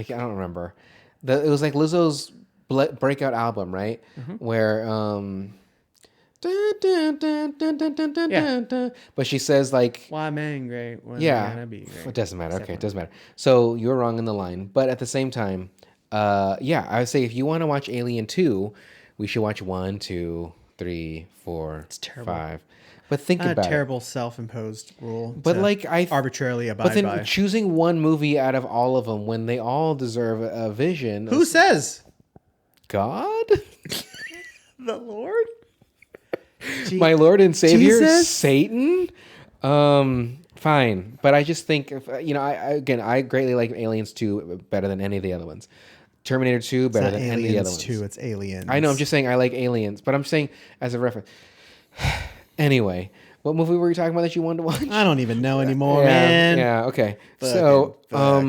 don't remember. It was like Lizzo's breakout album, right? Where but she says like, Why I'm angry. When yeah, I'm gonna be great. it doesn't matter. Okay, it doesn't matter. So you're wrong in the line, but at the same time, yeah, I would say if you want to watch Alien 2, we should watch 1, 2, 3, 4, It's terrible. 5. But think Not a about it. terrible self-imposed rule. But to like I arbitrarily abide but then by. choosing one movie out of all of them when they all deserve a vision. Who says? God? The Lord? My Lord and Savior, Jesus? Satan? Fine. But I just think, I greatly like Aliens 2 better than any of the other ones. Terminator 2 better than any of the other ones. It's Aliens. I know, I'm just saying I like Aliens, but I'm saying as a reference. Anyway, what movie were you talking about that you wanted to watch? I don't even know anymore, yeah, man. Yeah, okay. Fucking So, fuck.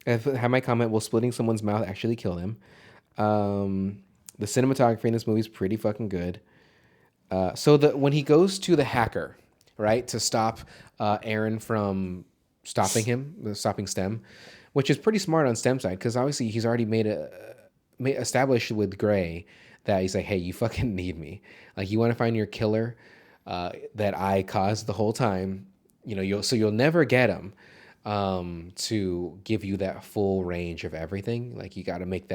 if I have my comment, will splitting someone's mouth actually kill them? The cinematography in this movie is pretty fucking good. So when he goes to the hacker, right, to stop Aaron from stopping STEM, which is pretty smart on STEM side because obviously he's already established with Gray that he's like, hey, you fucking need me. Like, you want to find your killer that I caused the whole time. You'll never get him to give you that full range of everything. Like, you got to make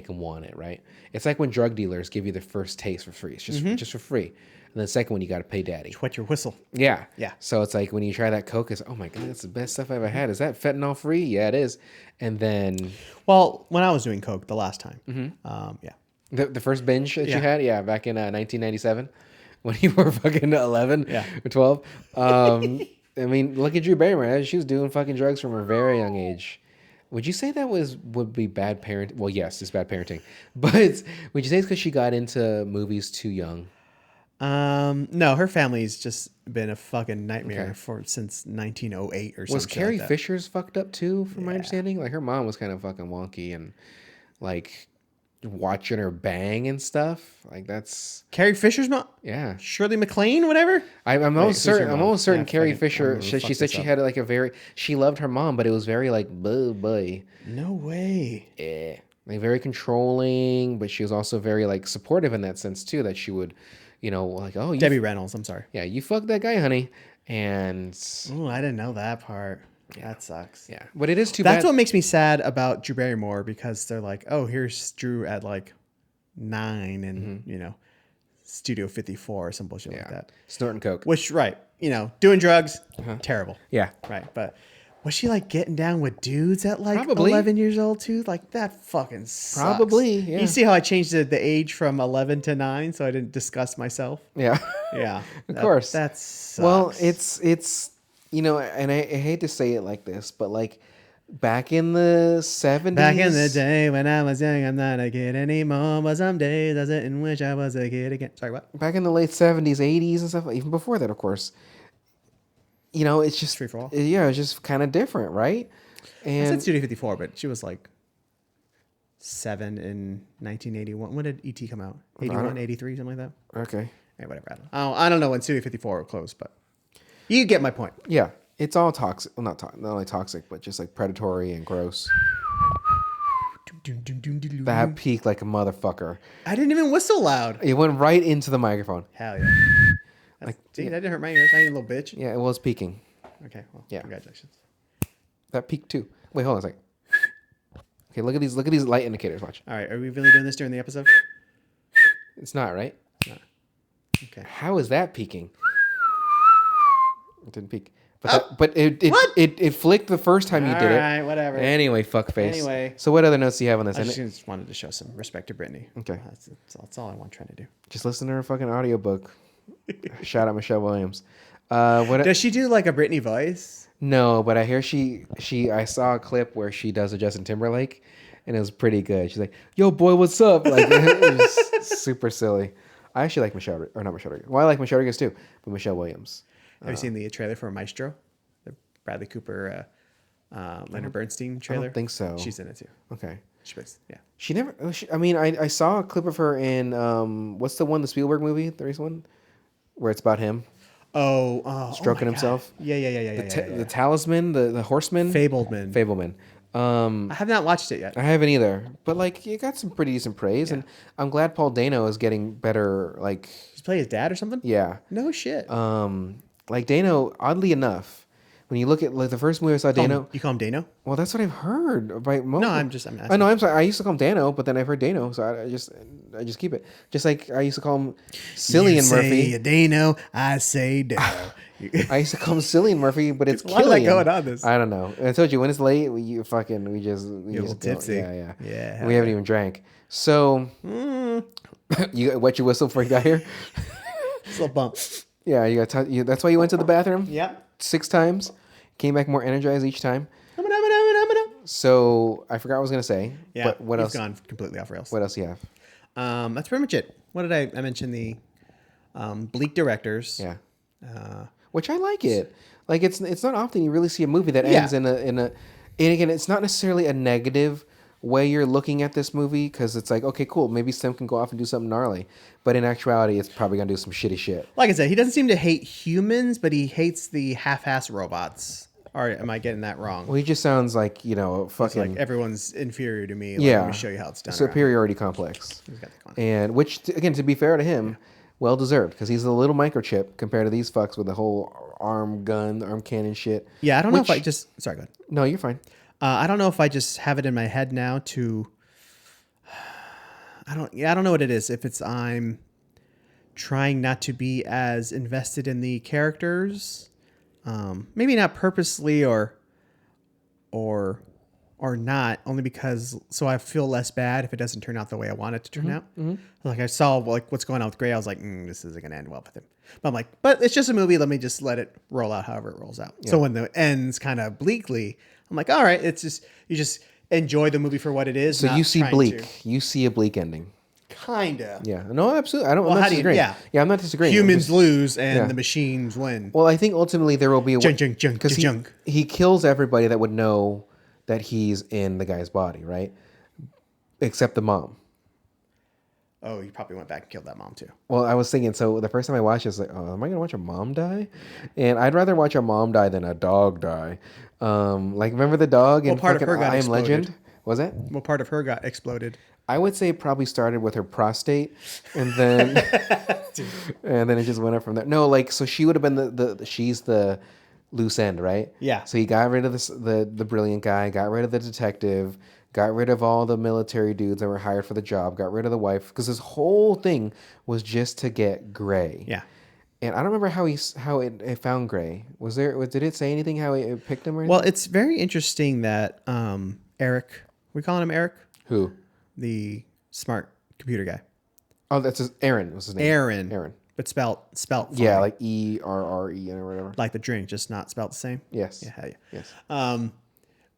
him want it, right? It's like when drug dealers give you the first taste for free. It's just for free. And then the second one, you got to pay daddy. Wet your whistle. Yeah. Yeah. So it's like when you try that Coke, it's, oh my God, that's the best stuff I ever had. Is that fentanyl free? Yeah, it is. And then Well, when I was doing Coke the last time, yeah. the first binge that Yeah. you had, yeah, back in 1997 when you were fucking 11 Yeah. or 12. I mean, look at Drew Barrymore. She was doing fucking drugs from a very young age. Would you say that would be bad parenting? Well, yes, it's bad parenting. But would you say it's because she got into movies too young? No, her family's just been a fucking nightmare Okay. since 1908 or something. Was Carrie like that. Fisher's fucked up too, from my Yeah. understanding? Like, her mom was kind of fucking wonky and like watching her bang and stuff. Like, that's, Carrie Fisher's mom? yeah. Shirley MacLaine, whatever? I'm almost who's her certain. I'm mom? almost certain Yeah, Carrie fucking- Fisher. I'm gonna She fuck said this she up. had she loved her mom, but it was very like boy, No way. like very controlling. But she was also very like supportive in that sense too. That she would, like, oh, Debbie Reynolds, I'm sorry. yeah, you fuck that guy, honey, and Oh, I didn't know that part. That sucks. yeah. But it is too That's bad. what makes me sad about Drew Barrymore because they're like, oh, here's Drew at like 9 and, Studio 54 or some bullshit like that. Snorting coke. Which, right, doing drugs, terrible. Yeah. Right. But was she like getting down with dudes at like Probably. 11 years old too? Like that fucking sucks. Probably, yeah. You see how I changed the age from 11 to 9 so I didn't discuss myself? Yeah. Yeah. Of course. That sucks. Well, it's and I hate to say it like this, but like back in the 70s. Back in the day when I was young, I'm not a kid anymore. But some days I sit and wish I was a kid again. Sorry, what? Back in the late 70s, 80s and stuff, even before that, of course. It's just Free for all. Yeah, it's just kind of different, right? I And said Studio 54, but she was like 7 in 1981. When did E.T. come out? 81, 83, something like that? okay. Hey, whatever. I don't know when Studio 54 closed, but You get my point. Yeah, it's all toxic. Well, not only toxic, but just like predatory and gross. That peaked like a motherfucker. I didn't even whistle loud. It went right into the microphone. Hell yeah. See, that didn't hurt my ears. I ain't a little bitch. Yeah, it was peaking. Okay, well, Yeah. congratulations. That peaked too. Wait, hold on a second. Okay, look at these light indicators. Watch. All right, are we really doing this during the episode? It's not, right? Okay. How is that peaking? It didn't peak. Oh, But it flicked the first time you did it. All right, whatever. Anyway, fuckface. Anyway. So what other notes do you have on this? I just wanted to show some respect to Brittany. Okay. That's all I want trying to do. Just listen to her fucking audiobook. Shout out Michelle Williams. What Does she do like a Brittany voice? No, but I hear I saw a clip where she does a Justin Timberlake, and it was pretty good. She's like, "Yo, boy, what's up?" Like, it was super silly. I actually like Michelle, or not Michelle Rodriguez. Well, I like Michelle Rodriguez too, but Michelle Williams. Have you seen the trailer for Maestro? The Bradley Cooper, Leonard Bernstein I trailer? don't think so. She's in it too. Okay. Yeah. She never. I mean, I saw a clip of her in what's the one, the Spielberg movie, the recent one, where it's about him stroking himself. Yeah. The Talisman, the Horseman, Fableman. I have not watched it yet. I haven't either, but like it got some pretty decent praise, and I'm glad Paul Dano is getting better. Like He's play his dad or something? yeah, No shit. like Dano. Oddly enough, when you look at like the first movie I saw Dano, You call him Dano? well, that's what I've heard by most. No, I'm asking. I know. I'm sorry. I used to call him Dano, but then I've heard Dano, so I just keep it. Just like I used to call him Cillian Murphy. Say Dano, I say Dano. I used to call him Cillian Murphy, but it's Why is that Killian. going on this? I don't know. I told you when it's late, we just a little tipsy. Yeah. Yeah, We haven't even drank. So you wet your whistle before you got here. It's a little bump. Yeah, that's why you went to the bathroom. Yep. 6 times. Came back more energized each time. So I forgot what I was gonna say. Yeah. But what else? Gone completely off rails. What else do you have? That's pretty much it. What did I mentioned the bleak directors. Yeah. Which I like it. Like it's not often you really see a movie that ends in a and again, it's not necessarily a negative way you're looking at this movie, because it's like, okay, cool, maybe Sam can go off and do something gnarly, but in actuality it's probably gonna do some shitty shit. Like I said, he doesn't seem to hate humans, but he hates the half-ass robots. Or am I getting that wrong? Well, he just sounds like, fucking It's like everyone's inferior to me. yeah. Let me show you how it's done. Superiority complex. He's got the con- And which, again, to be fair to him, well deserved, because he's a little microchip compared to these fucks with the whole arm cannon shit. Yeah, I don't know if I just... Sorry, go ahead. No, you're fine. I don't know if I just have it in my head now to... I don't know what it is. If it's I'm trying not to be as invested in the characters... maybe not purposely or not, only because so I feel less bad if it doesn't turn out the way I want it to turn out. Like I saw like what's going on with Gray, I was like, this isn't gonna end well with him. But I'm like, but it's just a movie. Let me just let it roll out however it rolls out. So when the ends kind of bleakly, I'm like, all right, it's just you just enjoy the movie for what it is. So you see bleak. You see a bleak ending. Kinda. Yeah. No, absolutely. I'm not how do you- disagreeing. yeah. I'm not disagreeing. Humans lose and the machines win. Well, I think ultimately there will be a Junk, because junk. he kills everybody that would know that he's in the guy's body, right? Except the mom. Oh, you probably went back and killed that mom too. Well, I was thinking, so the first time I watched it, I was like, oh, am I going to watch a mom die? And I'd rather watch a mom die than a dog die. Like, remember the dog in part of fucking her got I Am exploded? Legend? Was that? What part of her got exploded? I would say it probably started with her prostate, and then and then it just went up from there. No, like, so she would have been she's the loose end, right? Yeah. So he got rid of the brilliant guy, got rid of the detective, got rid of all the military dudes that were hired for the job, got rid of the wife, because this whole thing was just to get Gray. Yeah. And I don't remember how it found Gray. Did it say anything how it picked him or anything? Well, it's very interesting that Eric, we calling him Eric, Who? the smart computer guy. Oh, that's Aaron was his name. Aaron. But spelt funny. Yeah, like ERRE or whatever. Like the drink, just not spelled the same. Yes. Yeah, hell yeah. Yes.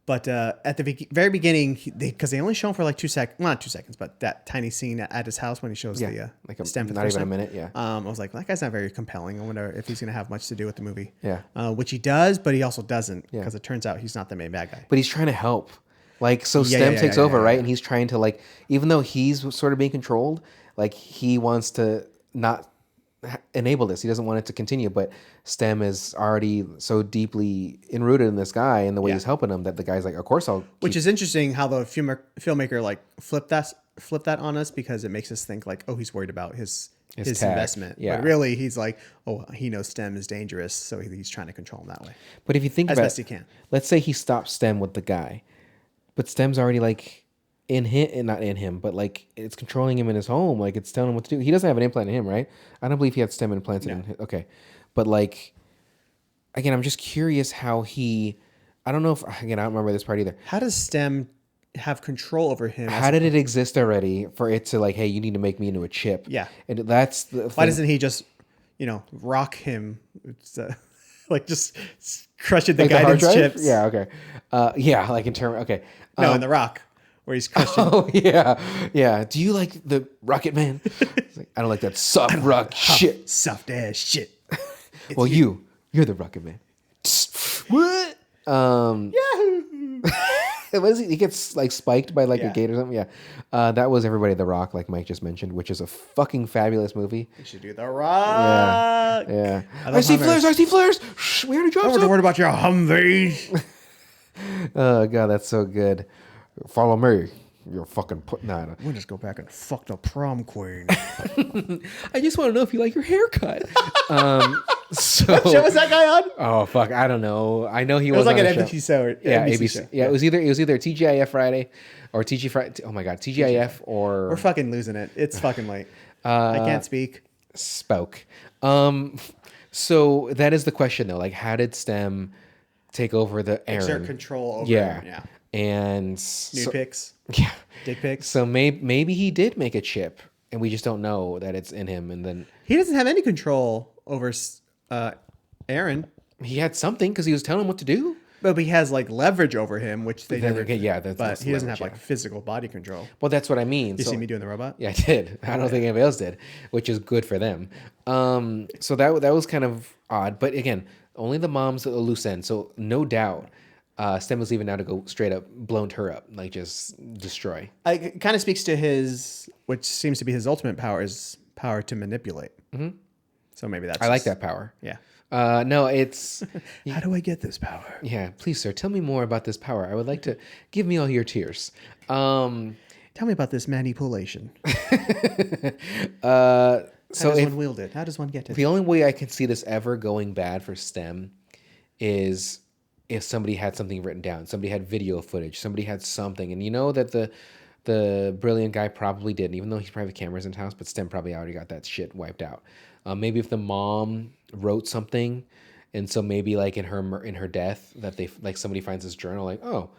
But at the very beginning, because they only show him for like 2 seconds, well, not 2 seconds, but that tiny scene at his house when he shows the like stem for the not first even time. a minute. Yeah. I was like, that guy's not very compelling. I wonder if he's going to have much to do with the movie. Yeah. Which he does, but he also doesn't, Yeah. because it turns out he's not the main bad guy. But he's trying to help. Like, so Yeah, STEM yeah, takes yeah, over, yeah, right? yeah. And he's trying to, like, even though he's sort of being controlled, like, he wants to not enable this. He doesn't want it to continue. But Stem is already so deeply enrooted in this guy and the way he's helping him that the guy's like, of course I'll. Which is interesting how the filmmaker like flipped that on us, because it makes us think like, oh, he's worried about his investment. Yeah. But really, he's like, oh, he knows Stem is dangerous, so he's trying to control him that way. But if you think as about best he can. Let's say he stops Stem with the guy, but Stem's already like in him, and not in him, but like it's controlling him in his home. Like it's telling him what to do. He doesn't have an implant in him, right? I don't believe he had Stem implanted in him. Okay. But like, again, I'm just curious how I don't know if, again, I don't remember this part either. How does Stem have control over him? How did it exist already for it to like, hey, you need to make me into a chip? Yeah. And that's the Why thing. doesn't he just, rock him? It's, like just crushing the Like the hard guidance drive? chips. Yeah, okay. Yeah, like in term, okay. No, in the rock, where he's crushing. Oh, yeah. Yeah. Do you like the Rocket Man? It's like, I don't like that soft rock shit. Soft ass shit. Well, you're the Rocket Man. What? Yahoo! What is he gets like spiked by like a Yeah. gate or something. Yeah, that was Everybody the Rock, like Mike just mentioned, which is a fucking fabulous movie. You should do the rock. Yeah. love I see Hummers. flares. I see flares. Shh, we already dropped Don't some. worry about your Humvees. Oh god, that's so good. Follow me. You're fucking putting that. We'll just go back and fuck the prom queen. I just want to know if you like your haircut. So What show was that guy on? oh fuck, I don't know. I know he It was like on an a show. NBC show. Yeah, NBC ABC. show. Yeah, it was either TGIF Friday or TG Friday. Oh my god, TGIF or We're fucking losing it. It's fucking late. I can't speak. Spoke. So that is the question though. Like, how did Stem take over the Aaron? Exert control over Yeah. him. Yeah. And Nude pics. Yeah. Dick pics. So maybe he did make a chip, and we just don't know that it's in him. And then He doesn't have any control over Aaron, he had something because he was telling him what to do. but he has like leverage over him, which they Then, never. okay, yeah, but that's he doesn't have leverage, like physical body control. Well, that's what I mean. You see me doing the robot? Yeah, I did. I don't think anybody else did, which is good for them. So that was kind of odd. But again, only the mom's a loose end. So no doubt, Stem was leaving now to go straight up, blown her up, like just destroy. It kind of speaks to his, which seems to be his ultimate power, is power to manipulate. Mm-hmm. So maybe that's. I like that power. Yeah. No, it's How do I get this power? yeah. Please, sir, tell me more about this power. I would like to give me all your tears. Tell me about this manipulation. So How does if, one wield it? How does one get it? the only way I can see this ever going bad for STEM is if somebody had something written down, somebody had video footage, somebody had something, and you know that the brilliant guy probably didn't, even though he's probably cameras in his house, but STEM probably already got that shit wiped out. Maybe if the mom wrote something, and so maybe like in her death that they like somebody finds this journal like, oh,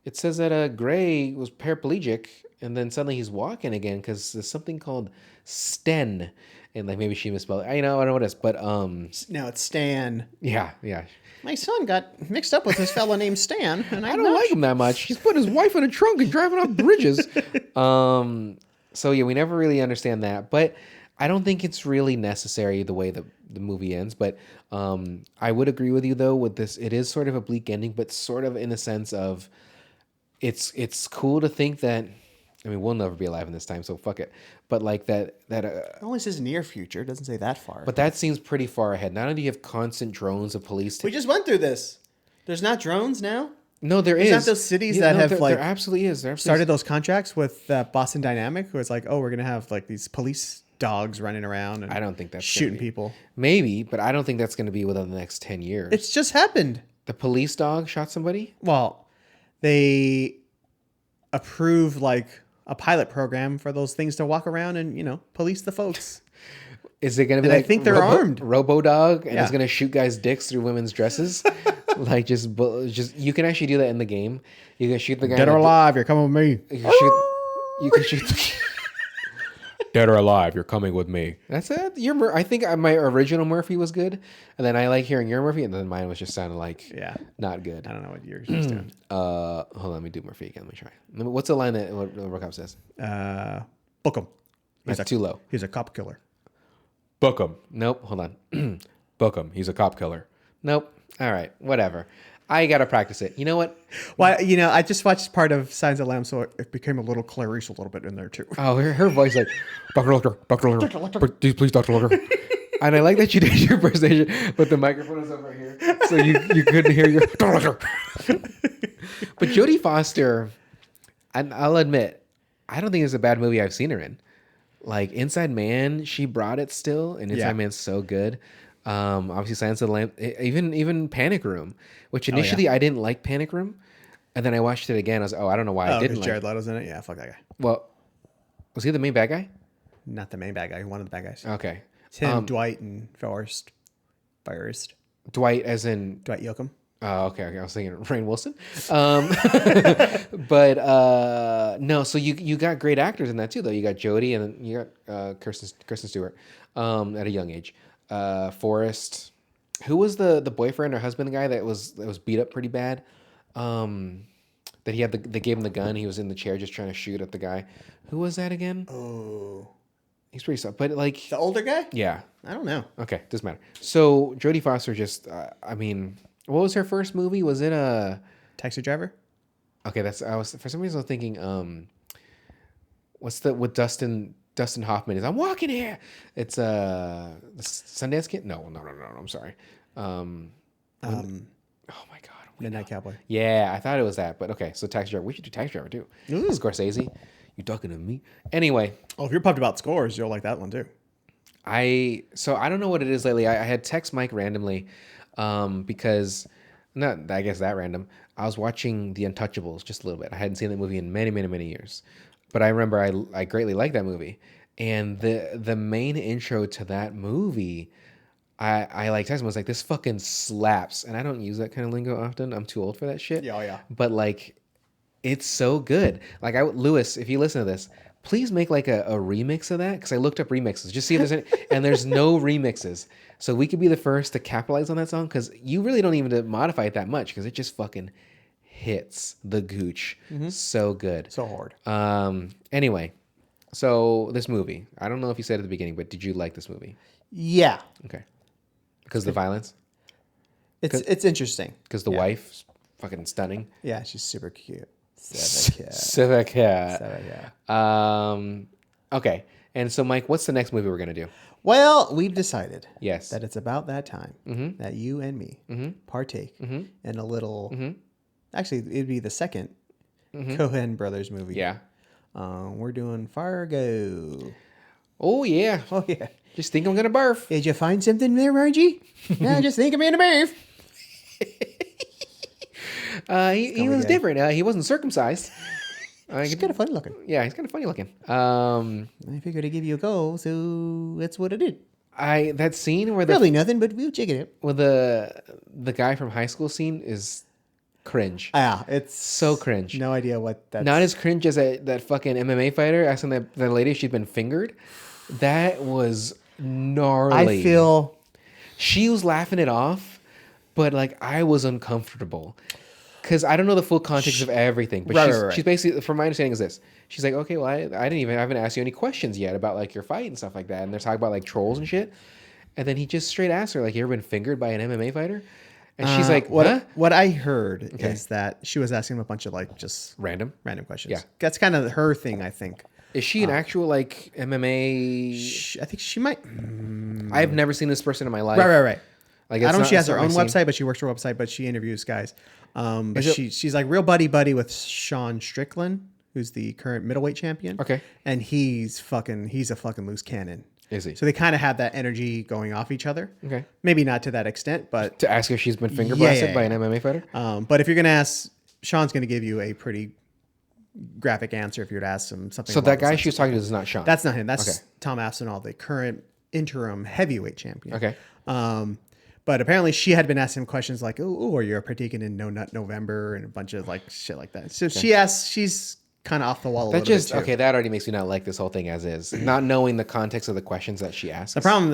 it says that Gray was paraplegic and then suddenly he's walking again because there's something called Sten, and like maybe she misspelled it. I don't know what it is, but Now it's Stan. yeah. My son got mixed up with this fella named Stan, and I don't like him that much. He's putting his wife in a trunk and driving off bridges. So yeah, we never really understand that, but I don't think it's really necessary the way the movie ends. But I would agree with you though with this. It is sort of a bleak ending, but sort of in the sense of it's cool to think that. I mean, we'll never be alive in this time, so fuck it. But like that It only says near future. It doesn't say that far. but that seems pretty far ahead. Not only do you have constant drones of police. We just went through this. There's not drones now. No, there There's is. not those cities that have, like, there absolutely is. There absolutely Started those contracts with Boston Dynamic, who was like, "Oh, we're gonna have like these police dogs running around and I don't think that's gonna shooting be- people." Maybe, but I don't think that's going to be within the next 10 years. It's just happened. The police dog shot somebody? Well, they approved like a pilot program for those things to walk around and police the folks. Is it going to be And I like think they're armed. Robo Dog and Yeah. it's going to shoot guys' dicks through women's dresses? Like just you can actually do that in the game. You can shoot the guy Dead in or the- alive, you're coming with me. You can shoot Dead or alive, you're coming with me. That's it. I think my original Murphy was good, and then I like hearing your Murphy, and then mine was just sounding like not good. I don't know what yours is doing. Hold on, let me do Murphy again. Let me try. What's the line that what Robocop says? Book him. That's too low. He's a cop killer. Book him. Nope. Hold on. Book him. He's a cop killer. Nope. All right. Whatever. I gotta practice it. You know what? Well, I just watched part of Signs of the Lambs, so it became a little Clarice a little bit in there too. Oh, her voice like Dr. Lecter, Dr. Lecter, please, Dr. Lecter. And I like that you did your impersonation, but the microphone is over here, so you couldn't hear your. But Jodie Foster, and I'll admit, I don't think it's a bad movie I've seen her in. Like Inside Man, she brought it still, and Inside Man's so good. Obviously, Silence of the Lamb, even Panic Room, which initially I didn't like Panic Room, and then I watched it again. I was I don't know why I didn't like. Jared Leto's in it. Yeah, fuck that guy. Well, was he the main bad guy? Not the main bad guy. One of the bad guys. Okay, It's him, Dwight, and Forrest. Dwight, as in Dwight Yoakam. Oh, okay. I was thinking Rainn Wilson. But no, so you got great actors in that too, though. You got Jodie and then you got Kristen Stewart at a young age. Forrest, who was the boyfriend or husband guy that was beat up pretty bad? That he had they gave him the gun. He was in the chair just trying to shoot at the guy. Who was that again? Oh, he's pretty soft, but like the older guy. Yeah, I don't know. Okay, doesn't matter. So Jodie Foster just, I mean. What was her first movie? Was it a Taxi Driver? Okay, for some reason I was thinking what's the with Dustin Hoffman is I'm walking here. It's the Sundance Kid? No, I'm sorry. Oh my god. Midnight Cowboy. Yeah, I thought it was that, but okay, so Taxi Driver. We should do Taxi Driver too. Ooh. Scorsese. You talking to me? Anyway. Oh, if you're pumped about scores, you'll like that one too. I don't know what it is lately. I had text Mike randomly. Because not, I guess that random. I was watching The Untouchables just a little bit. I hadn't seen that movie in many, many, many years, but I remember I greatly liked that movie. And the main intro to that movie, I like texting was like, this fucking slaps. And I don't use that kind of lingo often. I'm too old for that shit. Yeah. But like, it's so good. Like Lewis, if you listen to this, please make like a remix of that, because I looked up remixes just see if there's any, and there's no remixes. So we could be the first to capitalize on that song, because you really don't even to modify it that much, because it just fucking hits the gooch so good, so hard. Anyway, so this movie, I don't know if you said at the beginning, but did you like this movie? Yeah. Okay. Because the violence. It's interesting. Because the wife's fucking stunning. Yeah, she's super cute. Civic cat. Okay. And so, Mike, what's the next movie we're going to do? Well, we've decided yes, that it's about that time that you and me partake in a little... Actually, it'd be the second Coen Brothers movie. Yeah. We're doing Fargo. Oh, yeah. Oh, yeah. Just think I'm going to barf. Did you find something there, Margie? Yeah, just think I'm going to barf. He was different. He wasn't circumcised. He's kind of funny looking. Yeah, he's kind of funny looking. I figured I'd give you a go, so that's what I did. That scene where really nothing, but we'll check it out. Well, the guy from high school scene is cringe. Yeah, it's so cringe. No idea what that's. Not as cringe as that fucking MMA fighter asking that lady if she'd been fingered. That was gnarly. I feel she was laughing it off, but like I was uncomfortable. Because I don't know the full context of everything, but she's basically, from my understanding, is this. She's like, okay, well, I haven't asked you any questions yet about like your fight and stuff like that, and they're talking about like trolls and shit, and then he just straight asked her like, you ever been fingered by an MMA fighter? And she's like, what? What I heard is that she was asking him a bunch of like just random questions. Yeah, that's kind of her thing, I think. Is she an actual like MMA? I think she might. I've never seen this person in my life. Right. Like, I don't know if she has her own website, but she works for a website, but she interviews guys. But she's like real buddy with Sean Strickland, who's the current middleweight champion. Okay. And he's a fucking loose cannon. Is he? So they kind of have that energy going off each other. Okay. Maybe not to that extent, but to ask if she's been finger blasted by an MMA fighter. But if you're gonna ask, Sean's gonna give you a pretty graphic answer if you were to ask him something. So that guy she was talking to is not Sean. That's not him. That's Tom Aspinall, the current interim heavyweight champion. Okay. But apparently she had been asking him questions like, "Oh, are you partaking in No Nut November?" and a bunch of like shit like that. So she's kind of off the wall a little bit too. Okay, that already makes me not like this whole thing as is. Not knowing the context of the questions that she asks. The problem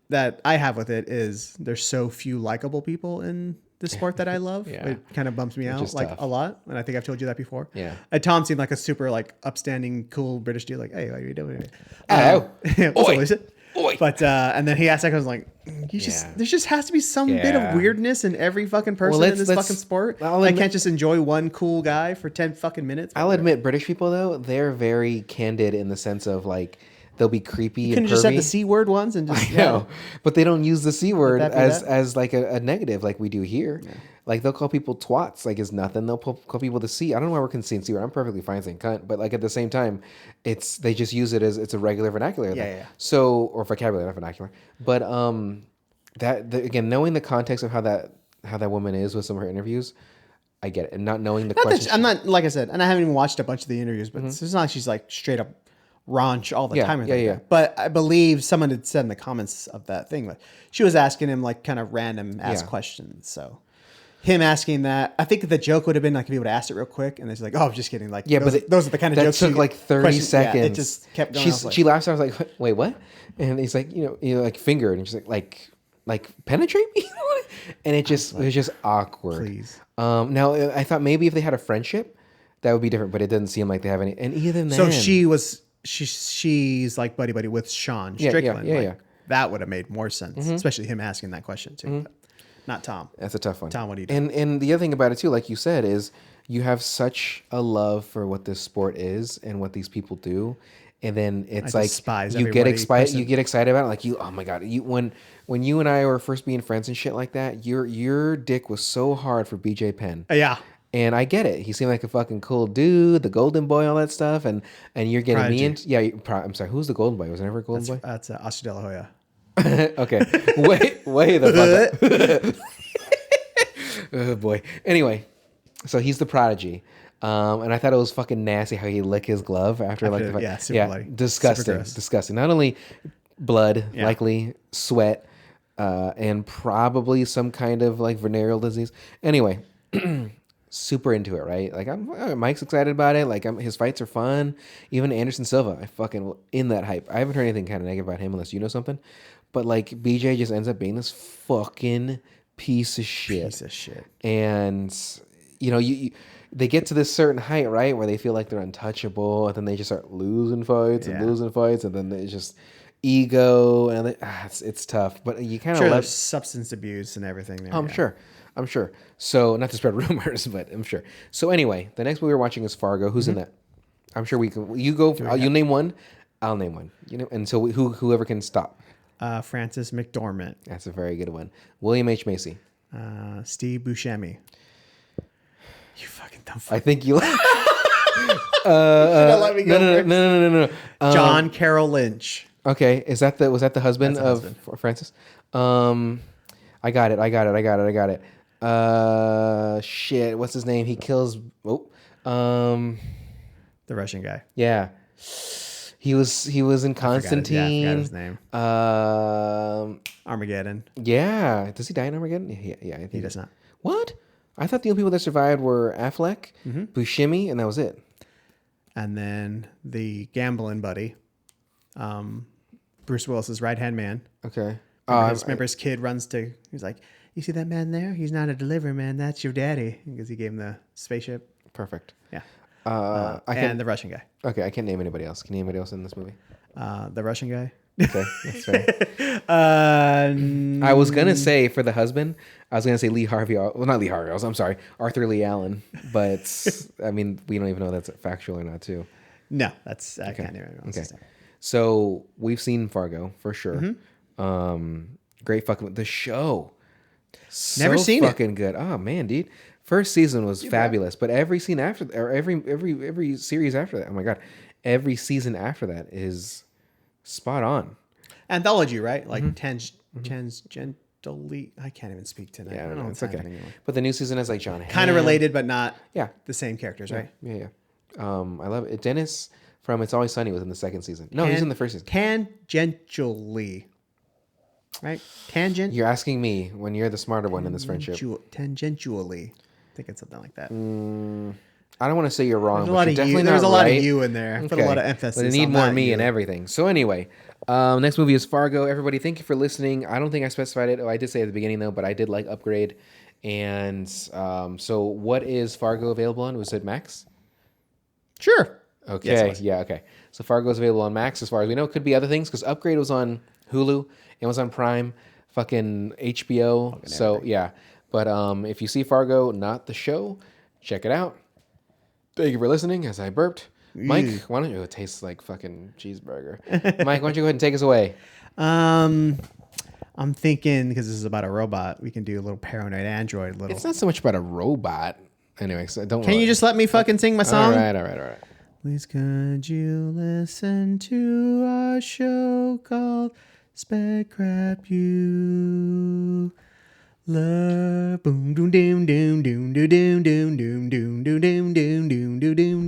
that I have with it is there's so few likable people in the sport that I love. Yeah. It kind of bumps me out like a lot. And I think I've told you that before. Yeah. Tom seemed like a super like upstanding, cool British dude. Like, hey, what are you doing? What's it? But and then he asked, I was like, there just has to be some bit of weirdness in every fucking person in this fucking sport. I can't just enjoy one cool guy for 10 fucking minutes. I'll admit, British people though, they're very candid in the sense of like they'll be creepy You and can just have pervy. the C word ones and just I know, but they don't use the C word that be as that? as like a negative like we do here. Like they'll call people twats like it's nothing. They'll call people the C. I don't know why we're conceding C word. I'm perfectly fine saying cunt, but like at the same time, they just use it as it's a regular vernacular. Yeah. So or vocabulary, not vernacular. But again, knowing the context of how that woman is with some of her interviews, I get it, and not knowing the Not question. that I'm not, like I said, and I haven't even watched a bunch of the interviews, but it's not like she's like straight up raunch all the Yeah, time. Or yeah, anything yeah. like that. But I believe someone had said in the comments of that thing, like she was asking him like kind of random ass Yeah. questions. So him asking that, I think the joke would have been like if he would have asked it real quick, and it's like, oh, just kidding. Like, Yeah, those are the kind of that jokes took you- like 30 questions- seconds. Yeah, it just kept going. I was like, She laughs. I was like, wait, what? And he's like, like fingered, and she's like penetrate me, and it was just awkward. Please. Now I thought maybe if they had a friendship, that would be different, but it doesn't seem like they have any. And even then, So she's like buddy with Sean Yeah, Strickland. yeah. Like, that would have made more sense, especially him asking that question too. But not Tom. That's a tough one. Tom, what do you do? And the other thing about it too, like you said, is you have such a love for what this sport is and what these people do, and then it's I like despise you get everybody excited. person. You get excited about it, like oh my god, when you and I were first being friends and shit like that, your dick was so hard for BJ Penn. Yeah. And I get it. He seemed like a fucking cool dude, the golden boy, all that stuff, and you're getting Prodigy. me into I'm sorry, who's the golden boy? Was there ever a golden boy? That's Oscar De La Hoya. Okay. Way the fuck up. Oh boy. Anyway, so he's the prodigy. And I thought it was fucking nasty how he licked his glove after like the fight. yeah, super bloody. Disgusting. Super gross. Disgusting. Not only blood, Yeah. likely sweat, and probably some kind of like venereal disease. Anyway, super into it, right? Like Mike's excited about it. Like his fights are fun. Even Anderson Silva, I fucking in that hype. I haven't heard anything kind of negative about him unless you know something. But like BJ just ends up being this fucking piece of shit. Piece of shit. And they get to this certain height, right, where they feel like they're untouchable, and then they just start losing fights and Yeah. losing fights, and then it's just ego, and it's tough. But you kind of Sure, let. there's substance abuse and everything there. I'm yeah. sure. So not to spread rumors, but I'm sure. So anyway, the next movie we're watching is Fargo. Who's in that? I'm sure we can. You go. You name one. I'll name one. And so whoever can stop. Frances McDormand. That's a very good one. William H Macy. Steve Buscemi. You fucking dumb fuck. I think you. Let me go first. No. John Carroll Lynch. Okay, was that the husband That's of the Francis? I got it. Shit, what's his name? He kills. The Russian guy. Yeah, he was in Constantine. I forgot his name. Armageddon. Yeah, does he die in Armageddon? Yeah, I think He does not. What? I thought the only people that survived were Affleck, Buscemi, and that was it. And then the gambling buddy, Bruce Willis's right-hand man. Okay. Remember his kid runs to, he's like, you see that man there? He's not a delivery man. That's your daddy. Because he gave him the spaceship. Perfect. Yeah. And the Russian guy. Okay, I can't name anybody else. Can you name anybody else in this movie? The Russian guy. Okay, that's fair. I was gonna say for the husband, I was gonna say Lee Harvey. Well, not Lee Harvey. I'm sorry, Arthur Lee Allen. But I mean, we don't even know if that's factual or not, too. No, that's, I can't even remember. Okay, so we've seen Fargo for sure. Great fucking the show. Never seen it. Fucking good. Oh man, dude. First season was fabulous, but every scene after, or every series after that. Oh my god, every season after that is spot on. Anthology, right? Like tangentially. I can't even speak tonight. Yeah, I don't know it's what's okay. happening anymore. But the new season is like John. Kind of Hamm. related, but not Yeah, the same characters, right? yeah. I love it. Dennis from It's Always Sunny was in the second season. No, he's in the first season. Tangentially. Right? Tangent? You're asking me when you're the smarter one in this friendship. Tangentially. I think it's something like that. I don't want to say you're wrong, There's a but lot you're of definitely you. not There's a lot right. of you in there. Put a lot of emphasis. But I need on more that me you. and everything. So anyway, next movie is Fargo. Everybody, thank you for listening. I don't think I specified it. Oh, I did say at the beginning though, but I did like Upgrade. And so, what is Fargo available on? Was it Max? Sure. Okay. Yes, it was. Yeah. Okay. So Fargo is available on Max, as far as we know. It could be other things because Upgrade was on Hulu. It was on Prime. Fucking HBO. So yeah. But if you see Fargo, not the show, check it out. Thank you for listening. As I burped. Mike, why don't you? It tastes like fucking cheeseburger. Mike, why don't you go ahead and take us away? I'm thinking, because this is about a robot, we can do a little paranoid android. Little. It's not so much about a robot. Anyway, so don't. Can you just let me fucking sing my song? All right. Please could you listen to our show called Spec Crap You Love? Boom doom doom doom doom doom doom doom doom doom doom doom doom doom doom doom